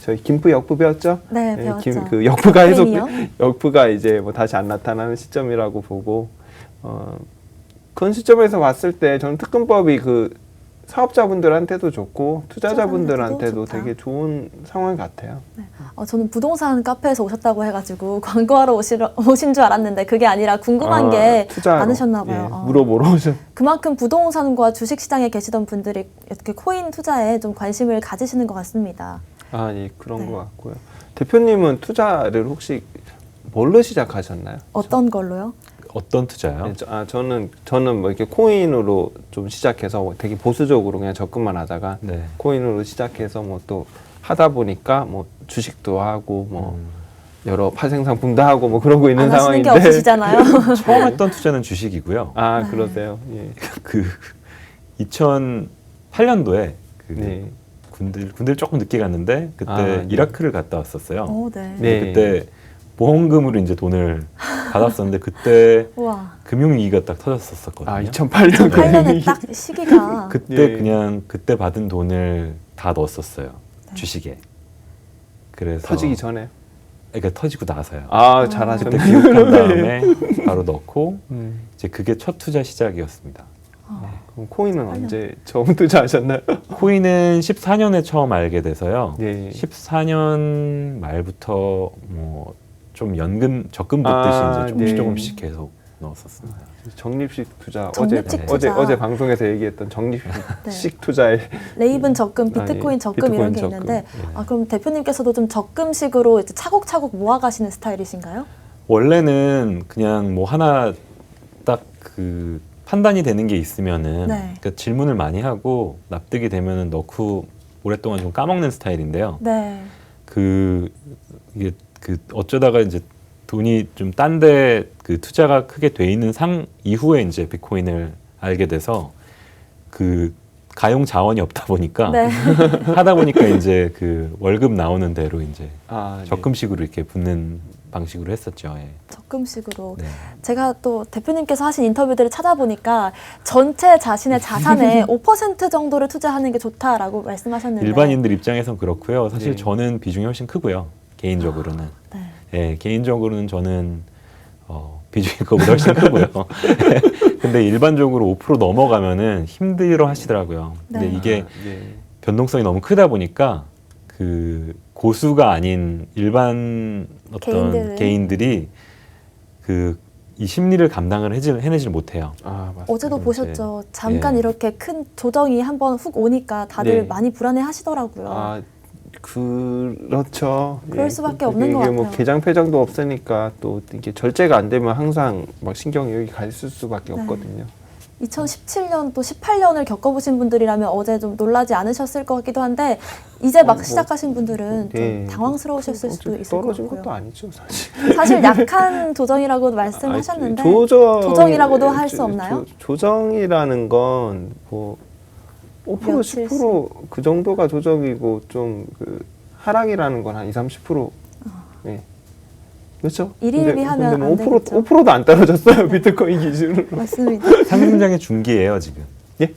저희 김프 역부 배웠죠?
네,
예,
배웠죠.
그 역부가 해석
코인이요?
역부가 이제 뭐 다시 안 나타나는 시점이라고 보고 그런 시점에서 봤을 때 저는 특근법이 그 사업자분들한테도 좋고 투자자분들한테도
좋다.
되게 좋은 상황 같아요.
저는 부동산 카페에서 오셨다고 해가지고 광고하러 오신 줄 알았는데 그게 아니라 궁금한 게
투자하러,
많으셨나 봐요.
예, 물어보러 오셨.
그만큼 부동산과 주식 시장에 계시던 분들이 이렇게 코인 투자에 좀 관심을 가지시는 것 같습니다.
아, 예, 그런
네.
것 같고요. 대표님은 투자를 혹시 뭘로 시작하셨나요?
어떤 걸로요?
어떤 투자요?
네, 저는 뭐 이렇게 코인으로 좀 시작해서 되게 보수적으로 그냥 접근만 하다가
네.
코인으로 시작해서 뭐 또 하다 보니까 뭐 주식도 하고 뭐 여러 파생 상품도 하고 뭐 그러고 있는
안 하시는 게
상황인데.
없으시잖아요.
처음 했던 투자는 주식이고요.
아,
네.
그러세요. 예.
그 2008년도에 그
네.
군대를 조금 늦게 갔는데 그때
네.
이라크를 갔다 왔었어요.
네.
네.
그때 보험금으로 이제 돈을 받았었는데 그때
우와.
금융위기가 딱 터졌었거든요.
아, 2008년
8년에 딱 시기가
그때
예.
그냥 그때 받은 돈을 다 넣었었어요. 주식에. 그래서
터지기 전에.
그러니까 터지고 나서요.
아,
그때
잘하셨네.
기록한 다음에 바로 넣고
음.
이제 그게 첫 투자 시작이었습니다.
그럼 코인은 언제 처음 투자하셨나요?
코인은 14년에 처음 알게 돼서요.
예.
14년 말부터 뭐 좀 적금 붓듯이 이제 조금씩
네.
조금씩 계속 넣었었습니다.
적립식 투자
적립식 투자.
어제 방송에서 얘기했던 적립식
네.
투자에
레이븐 적금, 비트코인
예.
적금 이런 게
비트코인
있는데
적금.
그럼 대표님께서도 좀 적금식으로 이제 차곡차곡 모아가시는 스타일이신가요?
원래는 그냥 뭐 하나 딱 그 판단이 되는 게 있으면은
네.
그러니까 질문을 많이 하고 납득이 되면은 넣고 오랫동안 좀 까먹는 스타일인데요.
네.
이게 어쩌다가 이제 돈이 좀 딴 데 그 투자가 크게 돼 있는 이후에 이제 비트코인을 알게 돼서 그 가용 자원이 없다 보니까
네.
하다 보니까 이제 그 월급 나오는 대로 이제
아, 네.
적금식으로 이렇게 붓는 방식으로 했었죠. 예.
적금식으로.
네.
제가 또 대표님께서 하신 인터뷰들을 찾아보니까 전체 자신의 자산의 5% 정도를 투자하는 게 좋다라고 말씀하셨는데
일반인들 입장에선 그렇고요. 사실
네.
저는 비중이 훨씬 크고요. 개인적으로는.
네.
예, 개인적으로는 저는 비중이 그거보다 훨씬 크고요. 근데 일반적으로 5% 넘어가면은 힘들어 하시더라고요. 근데
네.
이게
네.
변동성이 너무 크다 보니까 그 고수가 아닌 일반 어떤 개인들이 이 심리를 감당을 해내질 못해요.
아, 맞습니다.
어제도
이제,
보셨죠. 잠깐
예.
이렇게 큰 조정이 한번 훅 오니까 다들
네.
많이 불안해 하시더라고요.
아, 그렇죠.
그럴 수밖에 없는 것
이게 뭐
같아요.
개장 폐장도 없으니까 또 이게 절제가 안 되면 항상 막 신경이 여기 가 있을 수밖에
네.
없거든요.
2017년 또 18년을 겪어보신 분들이라면 어제 좀 놀라지 않으셨을 것 같기도 한데 이제 막
뭐,
시작하신 분들은
네.
좀 당황스러우셨을 수도 있을 것
떨어진
같고요.
것도 아니죠, 사실.
사실 약한 조정이라고 말씀하셨는데 조정이라고도 할 수 없나요?
조정이라는 건 뭐 5%
며칠씩.
10%그 정도가 조정이고 좀 그 하락이라는 건 한 20, 30%. 네. 그렇죠.
일일비 하면
뭐
안 되겠죠.
5%도 안 떨어졌어요. 비트코인 기준으로.
맞습니다.
상승장의 중기예요 지금.
예?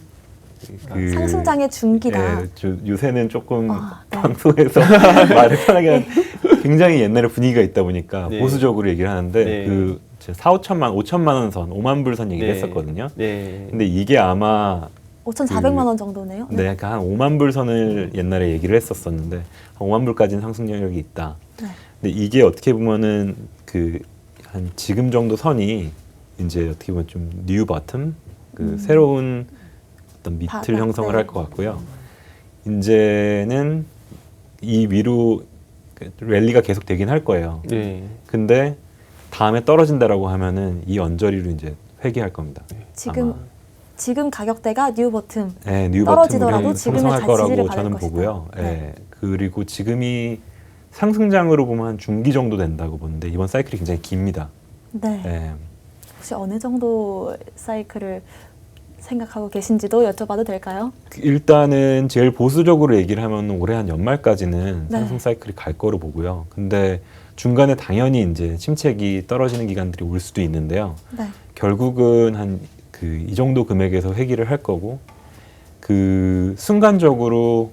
상승장의 중기다.
예, 요새는 조금
아, 네.
방송에서 말을 편하게 굉장히 옛날에 분위기가 있다 보니까
네.
보수적으로 얘기를 하는데
네.
그 5천만 원 선, 5만 불 선 얘기를 했었거든요.
네.
근데 이게 아마
5,400만 원 정도네요.
네, 그러니까 한 5만 불 선을 옛날에 얘기를 했었었는데 한 5만 불까지는 상승 영역이 있다.
네.
근데 이게 어떻게 보면은 그 한 지금 정도 선이 이제 어떻게 보면 좀 뉴 버튼, 그 새로운 어떤 밑을
바닥,
형성을
네.
할 것 같고요. 이제는 이 위로 그 랠리가 계속 되긴 할 거예요.
네.
근데 다음에 떨어진다라고 하면은 이 언저리로 이제 회귀할 겁니다.
지금 가격대가 뉴 버튼.
네, 뉴
떨어지더라도
버튼을
지금의
형성할
지지를
거라고
받을
저는
것이다.
보고요.
네.
예. 그리고 지금이 상승장으로 보면 한 중기 정도 된다고 보는데 이번 사이클이 굉장히 깁니다.
네.
예.
혹시 어느 정도 사이클을 생각하고 계신지도 여쭤봐도 될까요?
일단은 제일 보수적으로 얘기를 하면 올해 한 연말까지는
네.
상승 사이클이 갈 거로 보고요. 근데 중간에 당연히 이제 침체기 떨어지는 기간들이 올 수도 있는데요.
네.
결국은 한 그 이 정도 금액에서 회귀를 할 거고 그 순간적으로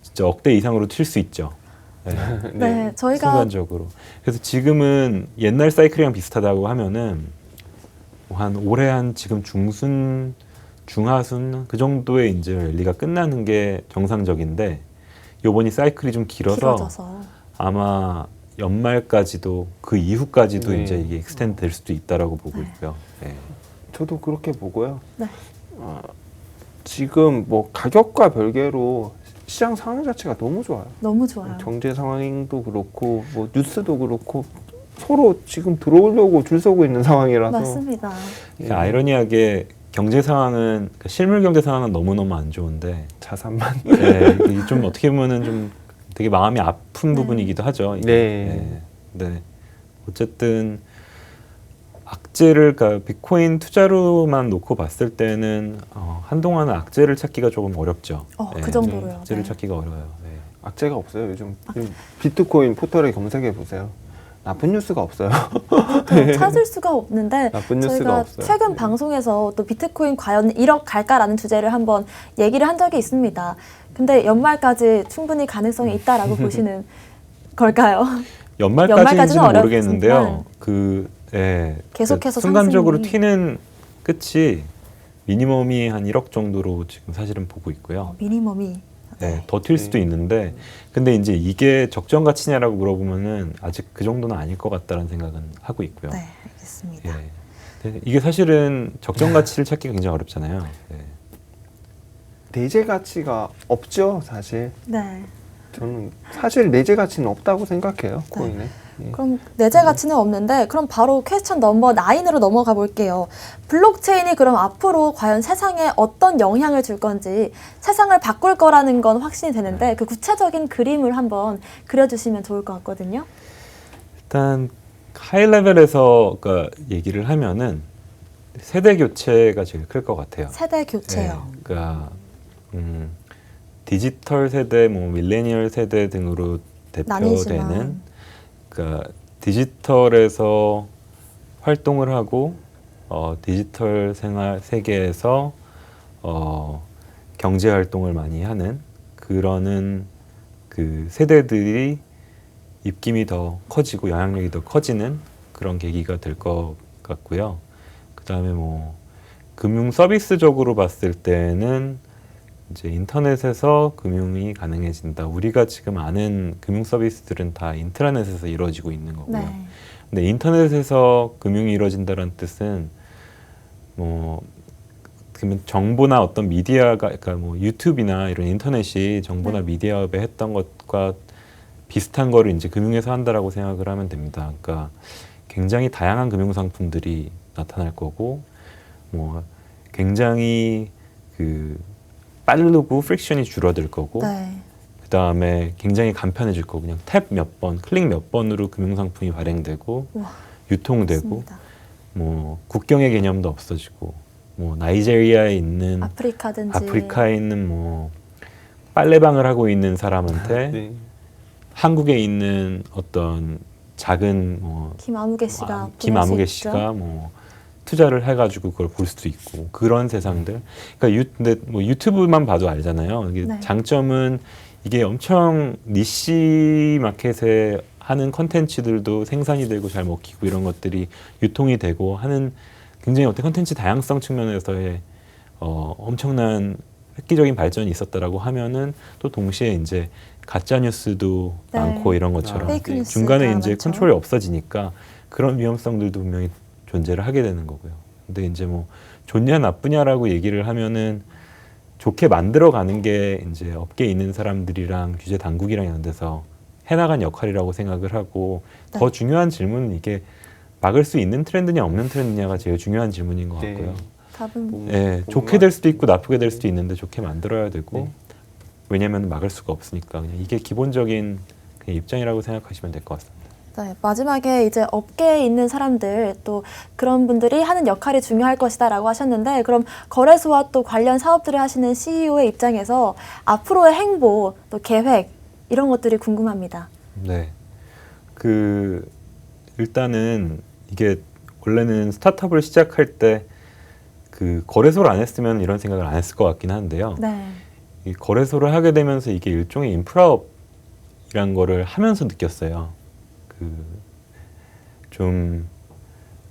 진짜 억대 이상으로 튈 수 있죠. 네.
네, 저희가
순간적으로. 그래서 지금은 옛날 사이클이랑 비슷하다고 하면은 한 올해 한 지금 중순, 중하순 그 정도의 이제 랠리가 끝나는 게 정상적인데 요번이 사이클이 좀
길어져서.
아마 연말까지도 그 이후까지도
네.
이제 이게 익스텐드 될 수도 있다라고 보고
네.
있고요. 네.
저도 그렇게 보고요.
네.
지금 뭐 가격과 별개로 시장 상황 자체가 너무 좋아요.
너무 좋아요.
경제 상황도 그렇고 뭐 뉴스도 그렇고 서로 지금 들어오려고 줄 서고 있는 상황이라서.
맞습니다.
예.
그러니까 아이러니하게 경제 상황은 그러니까 실물 경제 상황은 너무너무 안 좋은데
자산만.
네, 이게 좀 어떻게 보면은 좀 되게 마음이 아픈
네.
부분이기도 하죠. 이게.
네.
네. 어쨌든 악재를 그러니까 비트코인 투자로만 놓고 봤을 때는 한동안은 악재를 찾기가 조금 어렵죠.
그 정도로요.
악재를
네.
찾기가 어려워요. 네.
악재가 없어요. 요즘 비트코인 포털에 검색해 보세요. 나쁜 뉴스가 없어요.
찾을 수가 없는데
나쁜 뉴스가
저희가
없어요.
최근
네.
방송에서 또 비트코인 과연 1억 갈까라는 주제를 한번 얘기를 한 적이 있습니다. 근데 연말까지 충분히 가능성이 있다라고 보시는 걸까요?
연말까지는 모르겠는데요.
어렵지만 계속해서
순간적으로
상승이.
튀는 끝이 미니멈이 한 1억 정도로 지금 사실은 보고 있고요.
미니멈이
네, 더 튈 수도 있는데 근데 이제 이게 적정 가치냐라고 물어보면은 아직 그 정도는 아닐 것 같다는 생각은 하고 있고요.
네, 알겠습니다.
예. 네, 이게 사실은 적정 가치를 찾기가 굉장히 어렵잖아요. 네.
내재 가치가 없죠, 사실.
네.
저는 사실 내재 가치는 없다고 생각해요, 코인에. 예.
그럼 내재 가치는 없는데 그럼 바로 퀘스천 넘버 9으로 넘어가 볼게요. 블록체인이 그럼 앞으로 과연 세상에 어떤 영향을 줄 건지 세상을 바꿀 거라는 건 확신이 되는데 그 구체적인 그림을 한번 그려주시면 좋을 것 같거든요.
일단 하이 레벨에서 그러니까 얘기를 하면은 세대 교체가 제일 클 것 같아요.
세대 교체요.
네, 그러니까 디지털 세대, 뭐 밀레니얼 세대 등으로 대표되는
나뉘지만.
그러니까 디지털에서 활동을 하고 디지털 생활 세계에서 경제 활동을 많이 하는 그러는 그 세대들이 입김이 더 커지고 영향력이 더 커지는 그런 계기가 될 것 같고요. 그 다음에 뭐 금융 서비스적으로 봤을 때는 이제 인터넷에서 금융이 가능해진다. 우리가 지금 아는 금융 서비스들은 다 인트라넷에서 이루어지고 있는 거고요.
네.
근데 인터넷에서 금융이 이루어진다는 뜻은 뭐 그러면 정보나 어떤 미디어가 그러니까 뭐 유튜브나 이런 인터넷이 정보나
네.
미디어업에 했던 것과 비슷한 거를 이제 금융에서 한다라고 생각을 하면 됩니다. 그러니까 굉장히 다양한 금융 상품들이 나타날 거고 뭐 굉장히 그 빠르고 프릭션이 줄어들 거고
네.
그 다음에 굉장히 간편해질 거고 그냥 탭 몇 번, 클릭 몇 번으로 금융 상품이 발행되고
우와,
유통되고
맞습니다.
뭐 국경의 개념도 없어지고 뭐 나이제리아에 있는
아프리카든지
아프리카에 있는 뭐 빨래방을 하고 있는 사람한테
네.
한국에 있는 어떤 작은
김아무개 씨가
김아무개 씨가 뭐 투자를 해가지고 그걸 볼 수도 있고 그런 세상들. 그러니까 근데 뭐 유튜브만 봐도 알잖아요. 이게
네.
장점은 이게 엄청 니시 마켓에 하는 컨텐츠들도 생산이 되고 잘 먹히고 이런 것들이 유통이 되고 하는 굉장히 어떤 컨텐츠 다양성 측면에서의 엄청난 획기적인 발전이 있었다라고 하면은 또 동시에 이제 가짜 뉴스도
네.
많고 이런 것처럼
페이크 뉴스가
중간에 이제
많죠.
컨트롤이 없어지니까 그런 위험성들도 분명히 존재를 하게 되는 거고요. 근데 이제 뭐 좋냐 나쁘냐라고 얘기를 하면은 좋게 만들어 가는 게 이제 업계에 있는 사람들이랑 규제 당국이랑 연대서 해나간 역할이라고 생각을 하고
네.
더 중요한 질문은 이게 막을 수 있는 트렌드냐 없는 트렌드냐가 제일 중요한 질문인 것
네.
같고요.
답은
예, 좋게 될 수도 있고 나쁘게 될 수도 있는데 좋게 만들어야 되고
네.
왜냐하면 막을 수가 없으니까 그냥 이게 기본적인 그냥 입장이라고 생각하시면 될 것 같습니다.
네, 마지막에 이제 업계에 있는 사람들 또 그런 분들이 하는 역할이 중요할 것이다라고 하셨는데 그럼 거래소와 또 관련 사업들을 하시는 CEO의 입장에서 앞으로의 행보 또 계획 이런 것들이 궁금합니다.
네, 일단은 이게 원래는 스타트업을 시작할 때 거래소를 안 했으면 이런 생각을 안 했을 것 같긴 한데요.
네,
이 거래소를 하게 되면서 이게 일종의 인프라업이란 거를 하면서 느꼈어요. 좀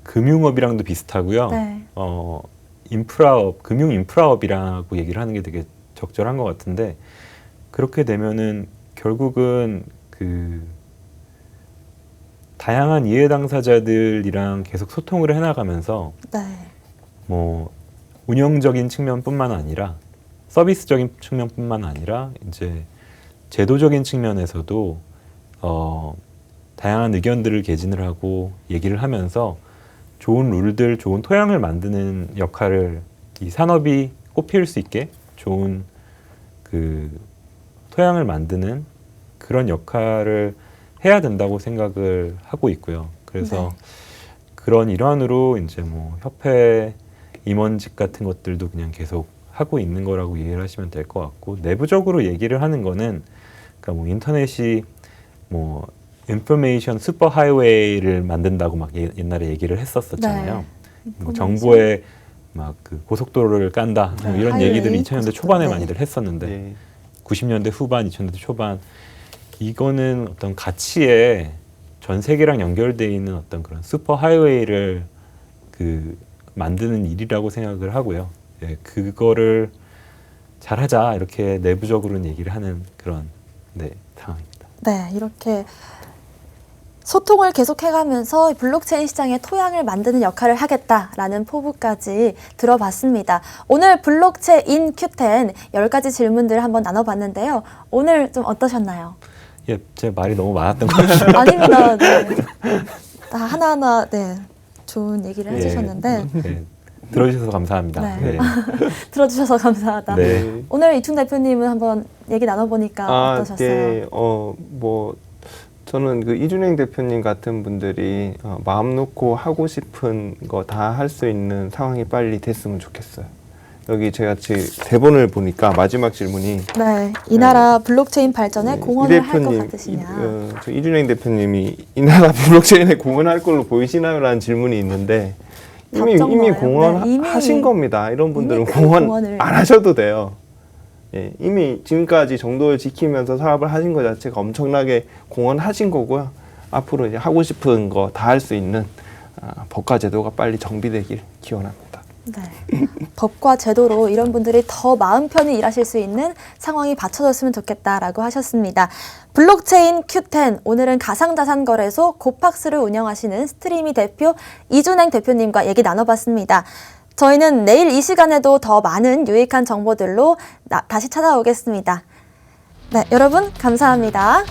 금융업이랑도 비슷하고요.
네,
인프라업, 금융 인프라업이라고 얘기를 하는 게 되게 적절한 것 같은데 그렇게 되면은 결국은 다양한 이해 당사자들이랑 계속 소통을 해나가면서
네,
뭐 운영적인 측면뿐만 아니라 서비스적인 측면뿐만 아니라 이제 제도적인 측면에서도 다양한 의견들을 개진을 하고 얘기를 하면서 좋은 룰들, 좋은 토양을 만드는 역할을 이 산업이 꽃피울 수 있게 좋은 토양을 만드는 그런 역할을 해야 된다고 생각을 하고 있고요. 그래서
네.
그런 일환으로 이제 뭐 협회 임원직 같은 것들도 그냥 계속 하고 있는 거라고 이해를 하시면 될 것 같고 내부적으로 얘기를 하는 거는 그러니까 뭐 인터넷이 뭐 인포메이션 슈퍼 하이웨이를 만든다고 막 옛날에 얘기를 했었잖아요.
네.
뭐 정보에 막 고속도로를 깐다 뭐
네,
이런
하이웨이,
얘기들을 2000년대
고속도로.
초반에
네.
많이들 했었는데
네.
90년대 후반, 2000년대 초반 이거는 어떤 가치에 전 세계랑 연결되어 있는 어떤 그런 슈퍼 하이웨이를 만드는 일이라고 생각을 하고요. 예, 그거를 잘하자 이렇게 내부적으로는 얘기를 하는 그런 상황입니다.
네, 이렇게 소통을 계속해가면서 블록체인 시장의 토양을 만드는 역할을 하겠다라는 포부까지 들어봤습니다. 오늘 블록체인 Q10 10가지 질문들을 한번 나눠봤는데요. 오늘 좀 어떠셨나요?
예, 제 말이 너무 많았던 것 같아요.
아닙니다. 네. 다 하나하나 좋은 얘기를 해주셨는데
네, 들어주셔서 감사합니다.
네. 들어주셔서 감사하다.
네.
오늘 이충 대표님은 한번 얘기 나눠보니까 어떠셨어요?
네. 뭐 저는 이준행 대표님 같은 분들이 마음 놓고 하고 싶은 거 다 할 수 있는 상황이 빨리 됐으면 좋겠어요. 여기 제가 지금 대본을 보니까 마지막 질문이
네, 이 나라 블록체인 발전에
이
공헌을 할 것
대표님,
같으시냐?
저 이준행 대표님이 이 나라 블록체인에 공헌할 걸로 보이시나요? 라는 질문이 있는데 이미
답정 나와요?
공헌하신
이미
겁니다. 이런 분들은
큰
공헌
공헌을.
안 하셔도 돼요. 예, 이미 지금까지 정도를 지키면서 사업을 하신 것 자체가 엄청나게 공헌하신 거고요. 앞으로 이제 하고 싶은 거 다 할 수 있는 법과 제도가 빨리 정비되길 기원합니다.
네. 법과 제도로 이런 분들이 더 마음 편히 일하실 수 있는 상황이 받쳐졌으면 좋겠다라고 하셨습니다. 블록체인 Q10 오늘은 가상자산거래소 고팍스를 운영하시는 스트리미 대표 이준행 대표님과 얘기 나눠봤습니다. 저희는 내일 이 시간에도 더 많은 유익한 정보들로 다시 찾아오겠습니다. 네, 여러분 감사합니다.